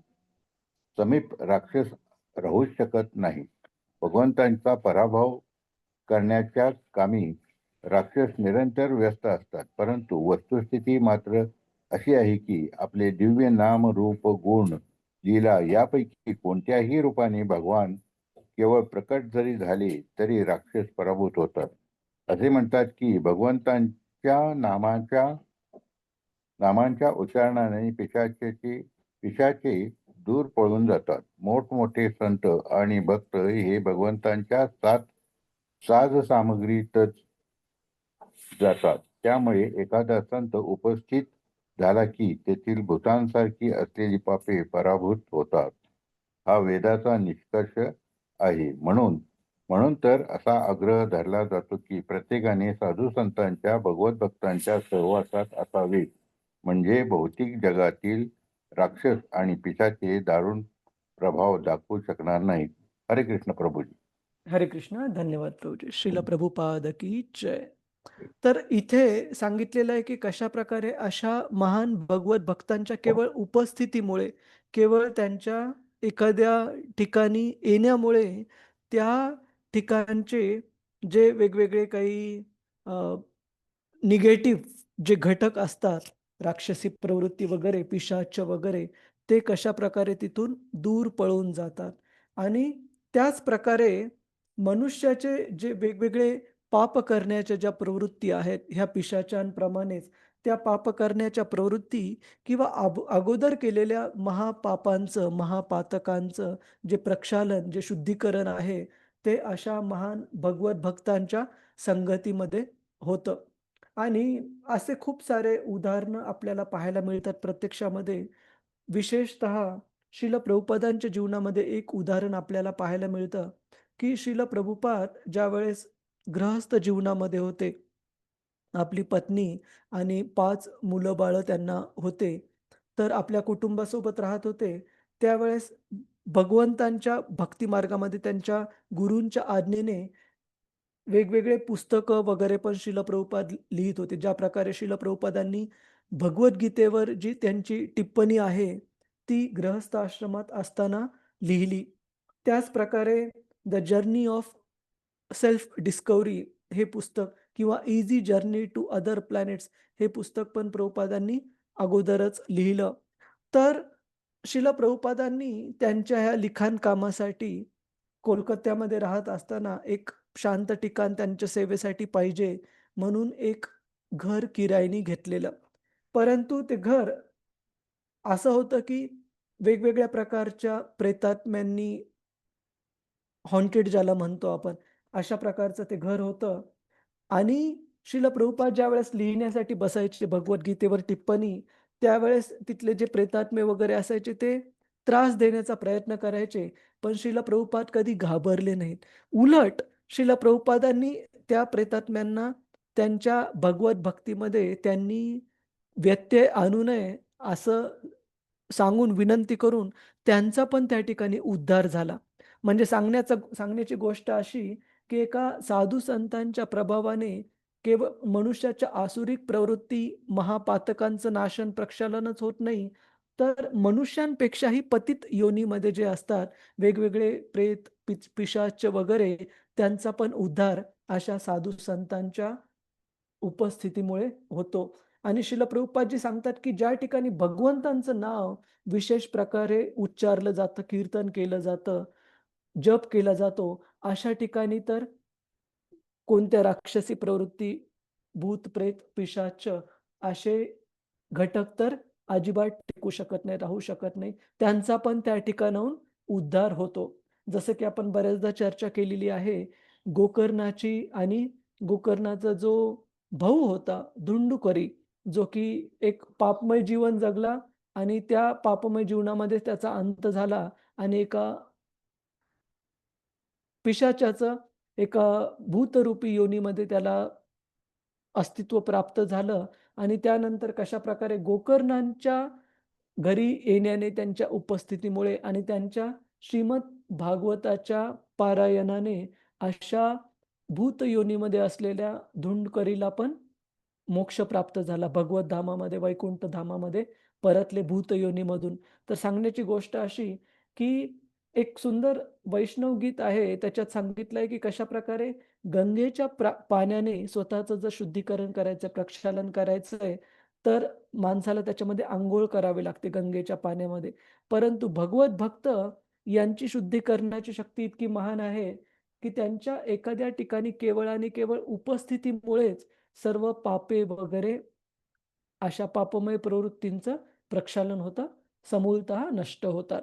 समीप राक्षस राहू शकत नाही. भगवंतांचा पराभव करण्याच्या कामी राक्षस निरंतर व्यस्त असतात. परंतु वस्तुस्थिती मात्र अशी आहे की आपले दिव्य नाम, रूप, गुण, लीला यापैकी कोणत्याही रूपाने भगवान केवळ प्रकट जरी झाले तरी राक्षस पराभूत होतात. असे म्हणतात की भगवंतांच्या नामांच्या उच्चारणाने पिशाचे दूर पळून जातात. मोठमोठे संत आणि भक्त हे भगवंतांच्या साज सामग्रीतच जातात. त्यामुळे एखादा संत उपस्थित झाला की तेथील भूतांसारखी असलेली पापे पराभूत होतात. हा वेदाचा निष्कर्ष आहे. म्हणून तर असा आग्रह धरला जातो की प्रत्येकाने साधू संतांच्या भगवत भक्तांच्या सहवासात असावे, म्हणजे भौतिक जगातील राक्षस आणि पिशाचे दारुण प्रभाव दाखवू शकणार नाहीत. हरे कृष्ण प्रभूजी. हरे कृष्ण. धन्यवाद प्रभूजी. श्रील प्रभुपाद की जय. तर इथे सांगितलेलं आहे की कशा प्रकारे अशा महान भगवत भक्तांच्या केवळ उपस्थितीमुळे, केवळ त्यांच्या एखाद्या ठिकाणी येण्यामुळे त्या ठिकाणचे जे वेगवेगळे काही निगेटिव्ह जे घटक असतात, राक्षसी प्रवृत्ती वगैरे, पिशाच वगैरे, ते कशा प्रकारे तिथून दूर पळून जातात. आणि त्याच प्रकारे मनुष्याचे जे वेगवेगळे पाप करण्याच्या ज्या प्रवृत्ती आहेत, ह्या पिशाचांप्रमाणेच त्या पाप करण्याच्या प्रवृत्ती किंवा अगोदर केलेल्या महापापांचं, महापातकांचं जे प्रक्षालन, जे शुद्धीकरण आहे, ते अशा महान भगवत भक्तांच्या संगतीमध्ये होतं. आणि असे खूप सारे उदाहरणं आपल्याला पाहायला मिळतात प्रत्यक्षामध्ये. विशेषतः श्रील प्रभुपादांच्या जीवनामध्ये एक उदाहरण आपल्याला पाहायला मिळतं, की श्रील प्रभुपाद ज्यावेळेस गृहस्थ जीवनामध्ये होते, आपली पत्नी आणि 5 मुलं-बाळं त्यांना होते. तर आपल्या कुटुंबासोबत राहत होते. त्यावेळेस भगवंतांच्या भक्ती मार्गामध्ये त्यांच्या गुरूंच्या आज्ञेने वेगवेगळे पुस्तकं वगैरे पण श्रील प्रभुपाद लिहित होते. ज्या प्रकारे श्रील प्रभुपादांनी भगवद्गीतेवर जी त्यांची टिप्पणी आहे, ती गृहस्थ आश्रमात असताना लिहिली. त्याच प्रकारे the journey of self discovery हे पुस्तक किंवा easy journey to other planets हे पुस्तक पण प्रभुपादांनी अगोदरच लिहिलं. तर श्रील प्रभुपादांनी त्यांच्या ह्या लिखाण कामासाठी कोलकात्यामध्ये राहत असताना एक शांत ठिकाण त्यांच्या सेवेसाठी पाहिजे म्हणून एक घर किरायाने घेतलेलं. परंतु ते घर असं होतं, की वेगवेगळ्या प्रकारच्या प्रेतात्म्यांनी हॉन्टेड ज्याला म्हणतो आपण, अशा प्रकारचं ते घर होतं. आणि श्रील प्रभुपाद ज्यावेळेस लिहिण्यासाठी बसायचे भगवद्गीतेवर टिप्पणी, त्यावेळेस तिथले जे प्रेतात्मे वगैरे असायचे ते त्रास देण्याचा प्रयत्न करायचे. पण श्रील प्रभुपाद कधी घाबरले नाहीत. उलट श्रील प्रभुपादांनी त्या प्रेतात्म्यांना त्यांच्या भगवत भक्तीमध्ये त्यांनी व्यत्यय आणू नये असं सांगून, विनंती करून त्यांचा पण त्या ठिकाणी उद्धार झाला. म्हणजे सांगण्याची गोष्ट अशी, की एका साधू संतांच्या प्रभावाने केवळ मनुष्याच्या आसुरिक प्रवृत्ती, महापातकांचं नाशन, प्रक्षालनच होत नाही, तर मनुष्यांपेक्षाही पतित योनीमध्ये जे असतात, वेगवेगळे प्रेत, पिशाच वगैरे, त्यांचा पण उद्धार अशा साधू संतांच्या उपस्थितीमुळे होतो. आणि श्रील प्रभुपादजी सांगतात, की ज्या ठिकाणी भगवंतांचं नाव विशेष प्रकारे उच्चारलं जातं, कीर्तन केलं जातं, जप केला जातो, अशा ठिकाणी तर कोणत्या राक्षसी प्रवृत्ती, भूत, प्रेत, पिशाच असे घटक तर अजिबात टिकू शकत नाही, राहू शकत नाही. त्यांचा पण त्या ठिकाणाहून उद्धार होतो. जसं की आपण बऱ्याचदा चर्चा केलेली आहे, गोकर्णाची. आणि गोकर्णाचा जो भाऊ होता धुंडुकरी, जो की एक पापमय जीवन जगला आणि त्या पापमय जीवनामध्ये त्याचा अंत झाला आणि एका पिशाचाचं एका भूतरूपी योनीमध्ये त्याला अस्तित्व प्राप्त झालं. आणि त्यानंतर कशाप्रकारे गोकर्णांच्या घरी येण्याने, त्यांच्या उपस्थितीमुळे आणि त्यांच्या श्रीमद भागवताच्या पारायणाने अशा भूत योनीमध्ये असलेल्या धुंडकरीला पण मोक्ष प्राप्त झाला. भगवत धामामध्ये, वैकुंठ धामामध्ये परतले भूत योनीमधून. तर सांगण्याची गोष्ट अशी, की एक सुंदर वैष्णव गीत आहे. त्याच्यात सांगितलंय, की कशाप्रकारे गंगेच्या पाण्याने स्वतःचं जर शुद्धीकरण करायचं, प्रक्षालन करायचंय, तर माणसाला त्याच्यामध्ये अंघोळ करावी लागते गंगेच्या पाण्यामध्ये. परंतु भगवत भक्त यांची शुद्धी करण्याची शक्ती इतकी महान आहे, की त्यांच्या एखाद्या ठिकाणी केवळ आणि केवळ उपस्थितीमुळेच सर्व पापे वगैरे अशा पापमय प्रवृत्तींचं प्रक्षालन होतं, समूलतः नष्ट होतात.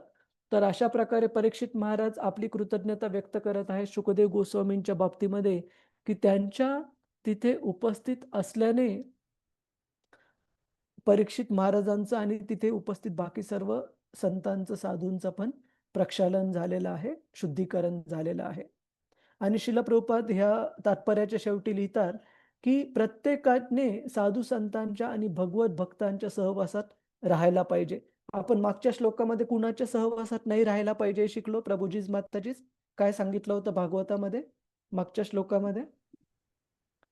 तर अशा प्रकारे परीक्षित महाराज आपली कृतज्ञता व्यक्त करत आहेत शुकदेव गोस्वामींच्या बाबतीमध्ये, की त्यांच्या तिथे उपस्थित असल्याने परीक्षित महाराजांचं आणि तिथे उपस्थित बाकी सर्व संतांचं, साधूंचं पण प्रक्षालन झालेलं आहे, शुद्धीकरण झालेलं आहे. आणि श्रील प्रभुपाद ह्या तात्पर्याच्या शेवटी लिहितात, की प्रत्येकाने साधू संतांच्या आणि भगवत भक्तांच्या सहवासात राहायला पाहिजे. आपण मागच्या श्लोकामध्ये कुणाच्या सहवासात नाही राहायला पाहिजे हे शिकलो. प्रभुजीच माताजीच काय सांगितलं होतं भागवतामध्ये मागच्या श्लोकामध्ये?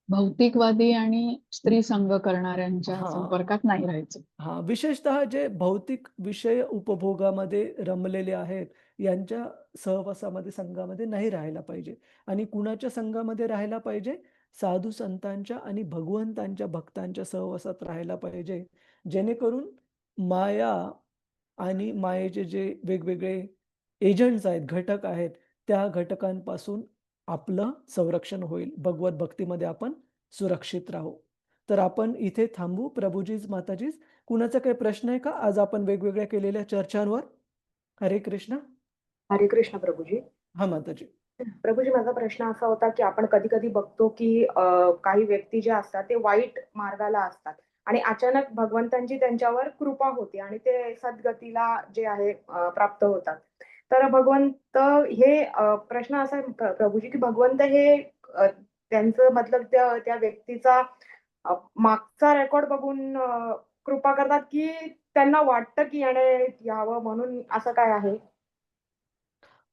भौतिकवादी आणि स्त्री संग करणाऱ्यांच्या हां. संपर्कात नाही राहायचं. हां, विशेषतः जे भौतिक विषय उपभोगामध्ये रमलेले आहेत, यांच्या सहवासामध्ये, संघामध्ये नाही राहायला पाहिजे. आणि कुणाच्या संघामध्ये राहायला पाहिजे? साधू संतांच्या आणि भगवंतांच्या भक्तांच्या सहवासात राहायला पाहिजे. जेणेकरून माया आणि मायेचे जे वेगवेगळे एजंट्स आहेत, घटक आहेत, त्या घटकांपासून आपलं संरक्षण होईल. भगवत भक्तीमध्ये आपण सुरक्षित राहू. तर आपण इथे थांबू. प्रभुजीच, माताजीच, कुणाचा काही प्रश्न आहे का? आज आपण वेगवेगळ्या केलेल्या चर्चांवर? हरे कृष्ण. हरे कृष्ण प्रभूजी. हां, माताजी. प्रभूजी, माझा प्रश्न असा होता, की आपण कधी-कधी बघतो, की काही व्यक्ती जे असतात ते वाईट मार्गाला असतात आणि अचानक भगवंतांची त्यांच्यावर कृपा होते आणि ते सद्गतीला जे आहे प्राप्त होतात. तर भगवंत हे प्रश्न असा आहे प्रभूजी, की भगवंत हे त्यांचं मतलब त्या त्या व्यक्तीचा मागचा रेकॉर्ड बघून कृपा करतात, की त्यांना वाटतं, की याने यावं म्हणून असं काय आहे?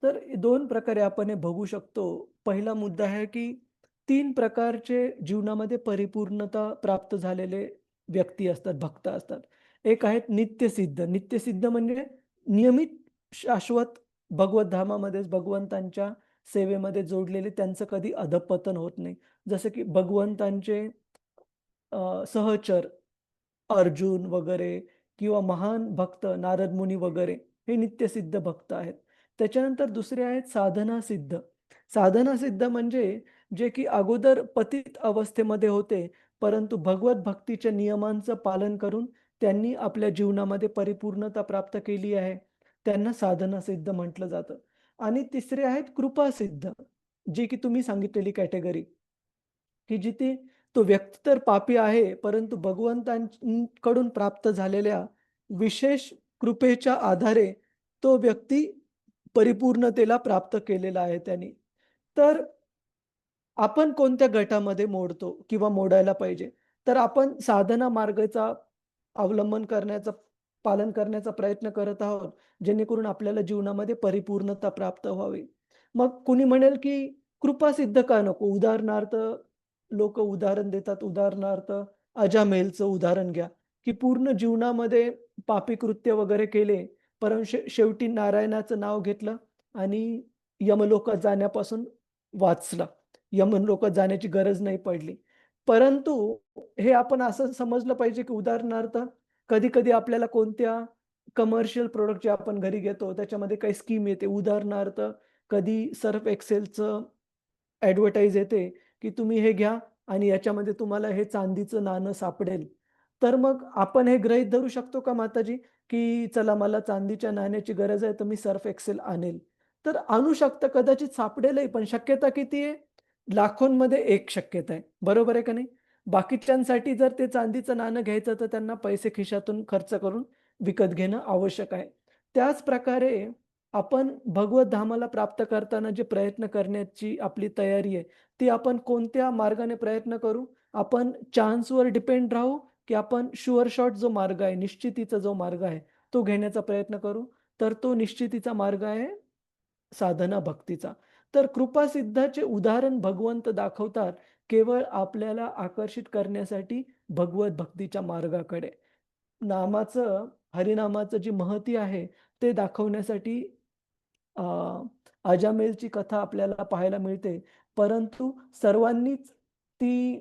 तर 2 प्रकारे आपण हे बघू शकतो. पहिला मुद्दा आहे, की 3 प्रकारचे जीवनामध्ये परिपूर्णता प्राप्त झालेले व्यक्ती असतात, भक्त असतात. एक आहेत नित्यसिद्ध. नित्यसिद्ध म्हणजे नियमित शाश्वत भगवत धामामध्येच भगवंतांच्या सेवेमध्ये जोडलेले, त्यांचं कधी अधःपतन होत नाही. जसं की भगवंतांचे सहचर अर्जुन वगैरे किंवा महान भक्त नारद मुनी वगैरे हे नित्यसिद्ध भक्त आहेत. त्याच्यानंतर दुसरे आहेत साधना सिद्ध. साधना सिद्ध म्हणजे जे की अगोदर पतित अवस्थेमध्ये होते, परंतु भगवत भक्तीच्या नियमांचं पालन करून त्यांनी आपल्या जीवनामध्ये परिपूर्णता प्राप्त केली आहे. त्यांना साधना सिद्ध म्हटलं जातं. आणि तिसरे आहेत कृपा सिद्ध, जी की तुम्ही सांगितलेली कॅटेगरी, की जिथे तो व्यक्ती तर पापी आहे, परंतु भगवंतांकडून प्राप्त झालेल्या विशेष कृपेच्या आधारे तो व्यक्ती परिपूर्णतेला प्राप्त केलेला आहे त्याने. तर आपण कोणत्या गटामध्ये मोडतो किंवा मोडायला पाहिजे? तर आपण साधना मार्गाचा अवलंबन करण्याचा, पालन करण्याचा प्रयत्न करत आहोत, जेणेकरून आपल्याला जीवनामध्ये परिपूर्णता प्राप्त व्हावी. मग कुणी म्हणेल, की कृपा सिद्ध का नको? उदाहरणार्थ लोकं उदाहरण देतात. उदाहरणार्थ अजामेलचं उदाहरण घ्या, की पूर्ण जीवनामध्ये पापी कृत्य वगैरे केले, परंतु शेवटी नारायणाचं नाव घेतलं आणि यमलोकात जाण्यापासून वाचला. यमलोकात जाण्याची गरज नाही पडली. परंतु हे आपण असं समजलं पाहिजे, की उदाहरणार्थ कधी-कधी आपल्याला कोणत्या कमर्शियल प्रॉडक्ट जे आपण घरी घेतो, त्याच्यामध्ये काही स्कीम येते. उदाहरणार्थ कधी सर्फ एक्सेलचं ॲडव्हर्टाइज येते, की तुम्ही हे घ्या आणि याच्यामध्ये तुम्हाला हे चांदीचं नाणं सापडेल. तर मग आपण हे गृहीत धरू शकतो का माताजी, की चला मला चांदीच्या नाण्याची गरज आहे, तर मी सर्फ एक्सेल आणेल. तर आणू शकतं, कदाचित सापडेलही, पण शक्यता किती आहे? लाखोंमध्ये 1 शक्यता आहे. बरोबर आहे का नाही? बाकीच्यांसाठी जर ते चांदीचं नाणं घ्यायचं, तर त्यांना पैसे खिशातून खर्च करून विकत घेणं आवश्यक आहे. त्याच प्रकारे आपण भगवत धामाला प्राप्त करताना जे प्रयत्न करण्याची आपली तयारी आहे, ती आपण कोणत्या मार्गाने प्रयत्न करू? आपण चान्सवर डिपेंड राहू, की आपण शुअर शॉट जो मार्ग आहे, निश्चितीचा जो मार्ग आहे, तो घेण्याचा प्रयत्न करू? तर तो निश्चितीचा मार्ग आहे साधना भक्तीचा. तर कृपासिद्धाचे उदाहरण भगवंत दाखवतात, केवळ आपल्याला आकर्षित करण्यासाठी भगवत भक्तीच्या मार्गाकडे. नामाचं, हरिनामाचं जी महती आहे, ते दाखवण्यासाठी अ, अजामेलची कथा आपल्याला पाहायला मिळते. परंतु सर्वांनीच ती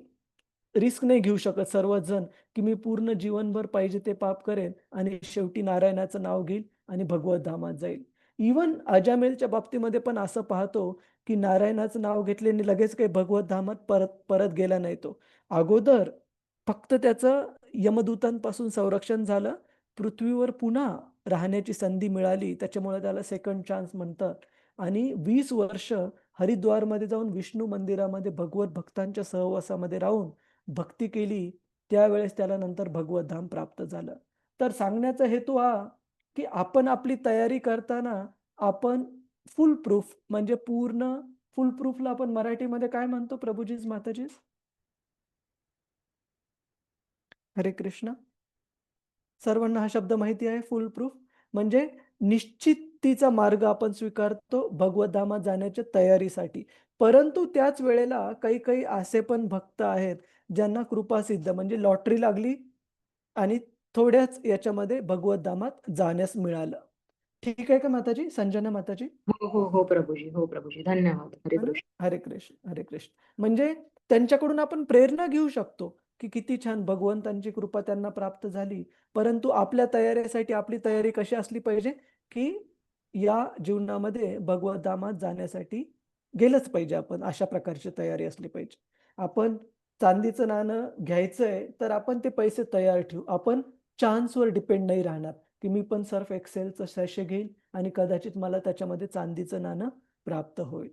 रिस्क नाही घेऊ शकत सर्वच जण, की मी पूर्ण जीवनभर पाहिजे ते पाप करेन आणि शेवटी नारायणाचं नाव घेईल आणि भगवत धामात जाईल. इवन अजामेलच्या बाबतीमध्ये पण असं पाहतो, की नारायणाचं नाव घेतल्याने लगेच काही भगवत धामात परत परत गेला नाही तो. अगोदर फक्त त्याचं यमदूतांपासून संरक्षण झालं. पृथ्वीवर पुन्हा राहण्याची संधी मिळाली. त्याच्यामुळे त्याला सेकंड चान्स म्हणतात. आणि 20 वर्ष हरिद्वारमध्ये जाऊन विष्णू मंदिरामध्ये भगवत भक्तांच्या सहवासामध्ये राहून भक्ती केली. त्यावेळेस त्याला नंतर भगवत धाम प्राप्त झालं. तर सांगण्याचा हेतू हा, की आपण आपली तयारी करताना आपण फुल प्रूफ म्हणजे पूर्ण फुल प्रूफला आपण मराठीमध्ये काय म्हणतो प्रभुजीज, माताजीज? हरे कृष्ण. सर्वांना हा शब्द माहिती आहे फुल प्रूफ? म्हणजे निश्चितीचा मार्ग आपण स्वीकारतो भगवत धामात जाण्याच्या तयारीसाठी. परंतु त्याच वेळेला काही-काही असे पण भक्त आहेत, ज्यांना कृपासिद्ध म्हणजे लॉटरी लागली आणि थोड्याच याच्यामध्ये भगवत धामात जाण्यास मिळालं. ठीक आहे का माताजी? संजना माताजी? हो, हो, हो प्रभूजी. हो प्रभूजी. धन्यवाद. हरे है ना? कृष्ण. हरे कृष्ण, हरे कृष्ण. म्हणजे त्यांच्याकडून आपण प्रेरणा घेऊ शकतो, की किती छान भगवंतांची कृपा त्यांना प्राप्त झाली. परंतु आपल्या तयारीसाठी आपली तयारी कशी असली पाहिजे, की या जीवनामध्ये भगवत धामात जाण्यासाठी गेलंच पाहिजे आपण. अशा प्रकारची तयारी असली पाहिजे. आपण चांदीचं नाणं घ्यायचंय, तर आपण ते पैसे तयार ठेवू. आपण चान्सवर डिपेंड नाही राहणार, की मी पण सर्फ एक्सेलचं सॅशे घेईल आणि कदाचित मला त्याच्यामध्ये चांदीचं नाणं प्राप्त होईल.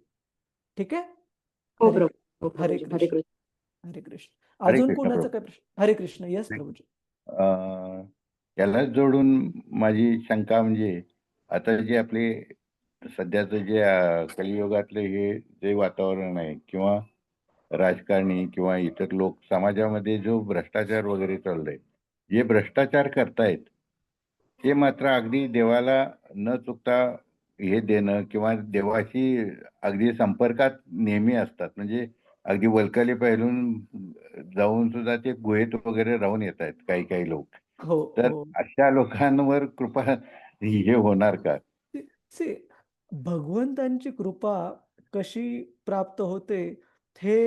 ठीक आहे? हो हरे प्रभू. हो हरे प्रभूजी. हरे कृष्ण, कृष्ण. हरे कृष्ण. हरे अजून कृष्ण कोणाचं प्रभू. काय प्रश्न? हरे कृष्ण. येस प्रभूजी. यालाच जोडून माझी शंका म्हणजे आता जे आपले सध्याचं जे कलियुगातले हे जे वातावरण आहे किंवा राजकारणी किंवा इतर लोक समाजामध्ये जो भ्रष्टाचार वगैरे चाललाय, जे भ्रष्टाचार करतायत ते मात्र अगदी देवाला न चुकता हे देणं किंवा देवाशी अगदी संपर्कात नेहमी असतात. म्हणजे अगदी वल्कली पैलून जाऊन सुद्धा ते गुहेत वगैरे राहून येत आहेत काही काही लोक. हो, तर हो. अशा लोकांवर कृपा हे होणार का? सी भगवंतांची कृपा कशी प्राप्त होते, हे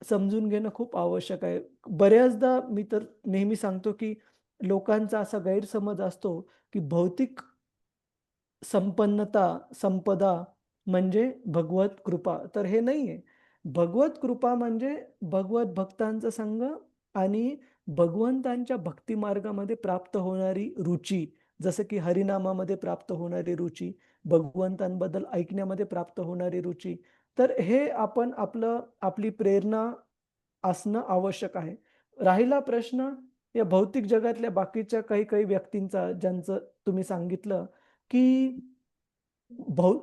समजून घेणं खूप आवश्यक आहे. बऱ्याचदा मी तर नेहमी सांगतो, की लोकांचा असा गैरसमज असतो, की भौतिक संपन्नता, संपदा म्हणजे भगवत कृपा. तर हे नाहीये. भगवत कृपा म्हणजे भगवत भक्तांचा संग आणि भगवंतांच्या भक्ती मार्गामध्ये प्राप्त होणारी रुची. जसं की हरिनामामध्ये प्राप्त होणारी रुची, भगवंतांबद्दल ऐकण्यामध्ये प्राप्त होणारी रुची. तर हे आपण आपली प्रेरणा असणं आवश्यक आहे. राहिला प्रश्न या भौतिक जगातल्या बाकीच्या काही-काही व्यक्तींचा, ज्यांचं तुम्ही सांगितलं, की भौ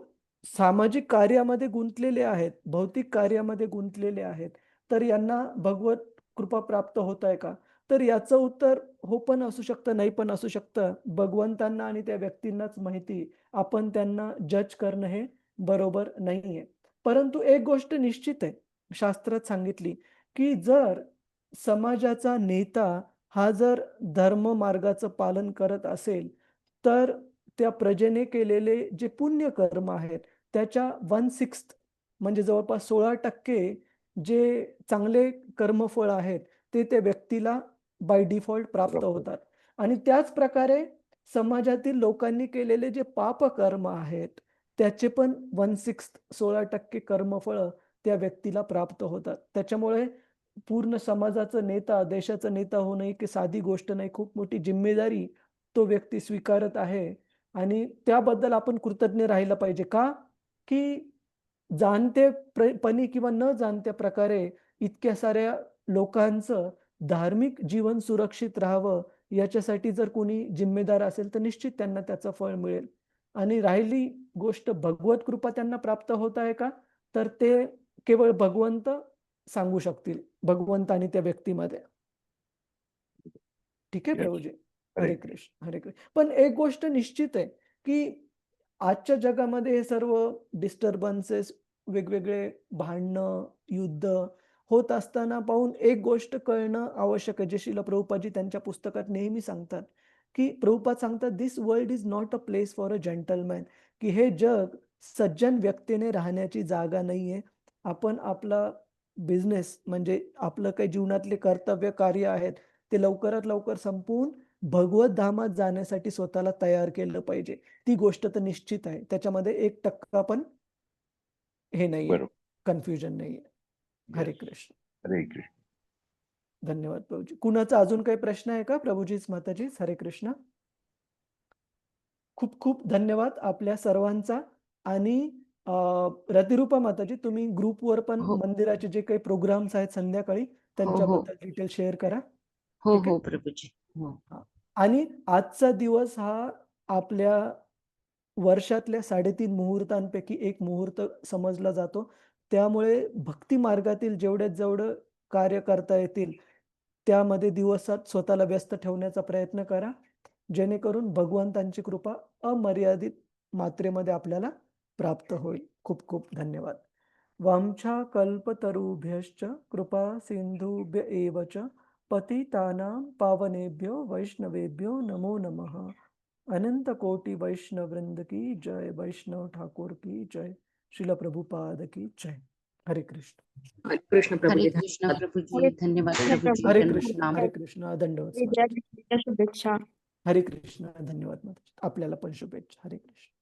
सामाजिक कार्यामध्ये गुंतलेले आहेत, भौतिक कार्यामध्ये गुंतलेले आहेत. तर यांना भगवत कृपा प्राप्त होत आहे का? तर याचं उत्तर हो पण असू शकतं, नाही पण असू शकतं. भगवंतांना आणि त्या व्यक्तींनाच माहिती. आपण त्यांना जज करणं हे बरोबर नाहीये. परंतु एक गोष्ट निश्चित आहे, शास्त्रात सांगितली, की जर समाजाचा नेता हा जर धर्म मार्गाचं पालन करत असेल, तर त्या प्रजेने केलेले जे पुण्यकर्म आहेत, त्याच्या 1/6 म्हणजे जवळपास 16% जे चांगले कर्मफळ आहेत, ते त्या व्यक्तीला बाय डिफॉल्ट प्राप्त बरोबर. होतात. आणि त्याच प्रकारे समाजातील लोकांनी केलेले जे पापकर्म आहेत, त्याचे पण 1/6 16% कर्मफळं त्या व्यक्तीला प्राप्त होतात. त्याच्यामुळे पूर्ण समाजाचा नेता, देशाचा नेता होणं ही काही साधी गोष्ट नाही. खूप मोठी जिम्मेदारी तो व्यक्ती स्वीकारत आहे. आणि त्याबद्दल आपण कृतज्ञ राहिलं पाहिजे. का? की पणी किंवा न जाणत्या प्रकारे इतक्या साऱ्या लोकांचं धार्मिक जीवन सुरक्षित राहावं, याच्यासाठी जर कोणी जिम्मेदार असेल, तर निश्चित त्यांना त्याचं फळ मिळेल. आणि राहिली गोष्ट भगवत कृपा त्यांना प्राप्त होत आहे का? तर ते केवळ भगवंत सांगू शकतील. भगवंत आणि त्या व्यक्तीमध्ये. ठीक आहे येस. प्रभूजी. हरे हरे कृष्ण, हरे कृष्ण. पण एक गोष्ट निश्चित आहे, की आजच्या जगामध्ये हे सर्व डिस्टर्बन्सेस, वेगवेगळे भांडणं, युद्ध होत असताना पाहून एक गोष्ट कळणं आवश्यक आहे. जे श्रील प्रभुपादजी त्यांच्या पुस्तकात नेहमी सांगतात, की प्रभुपाद सांगतात, "this world is not a place for a gentleman." की हे जग सज्जन व्यक्तीने राहण्याची जागा नाहीये. आपण आपला बिझनेस म्हणजे आपलं काही जीवनातले कर्तव्य कार्य आहेत, ते लवकरात लवकर संपवून भगवत धामात जाण्यासाठी स्वतःला तयार केलं पाहिजे. ती गोष्ट तर निश्चित आहे. त्याच्यामध्ये 1% पण हे नाहीये, बरोबर. कन्फ्युजन नाहीये. हरे Yes. कृष्ण. हरे कृष्ण. धन्यवाद प्रभूजी. कुणाचा अजून काही प्रश्न आहे का प्रभूजीच माताजीच? हरे कृष्ण. खूप खूप धन्यवाद आपल्या सर्वांचा. आणि रतिरूपा माताजी, तुम्ही ग्रुपवर पण हो. मंदिराचे जे काही प्रोग्राम्स आहेत संध्याकाळी हो. त्यांच्याबद्दल डिटेल शेअर करा. हो, ठीक आहे? हो प्रभूजी. हो. हां. आणि आजचा दिवस हा आपल्या वर्षातल्या 3.5 मुहूर्तांपैकी एक मुहूर्त समजला जातो. त्यामुळे भक्ती मार्गातील जेवढं कार्य करता येतील, त्यामध्ये दिवसात स्वतःला व्यस्त ठेवण्याचा प्रयत्न करा. जेणेकरून भगवंतांची कृपा अमर्यादित मात्रेमध्ये आपल्याला प्राप्त होईल. खूप खूप धन्यवाद. वाञ्छाकल्पतरुभ्यश्च कृपा सिन्धुभ्य एव च पतितानां पावनेभ्यो वैष्णवेभ्यो नमो नमः. अनंत कोटि वैष्णव वृंद की जय. वैष्णव ठाकुर की जय. श्रील प्रभुपाद की जय. हरे कृष्ण. हरे कृष्ण हरे प्रभुजी, कृष्ण धन्यवाद. प्रभूजी. धन्यवाद हरे प्रभूजी. हरे दंडवत कृष्ण. प्रणाम. हरे कृष्ण. दंडवत. विजयादशमीच्या शुभेच्छा. हरे कृष्ण. धन्यवाद माताजी. आपल्याला पण शुभेच्छा. हरे कृष्ण.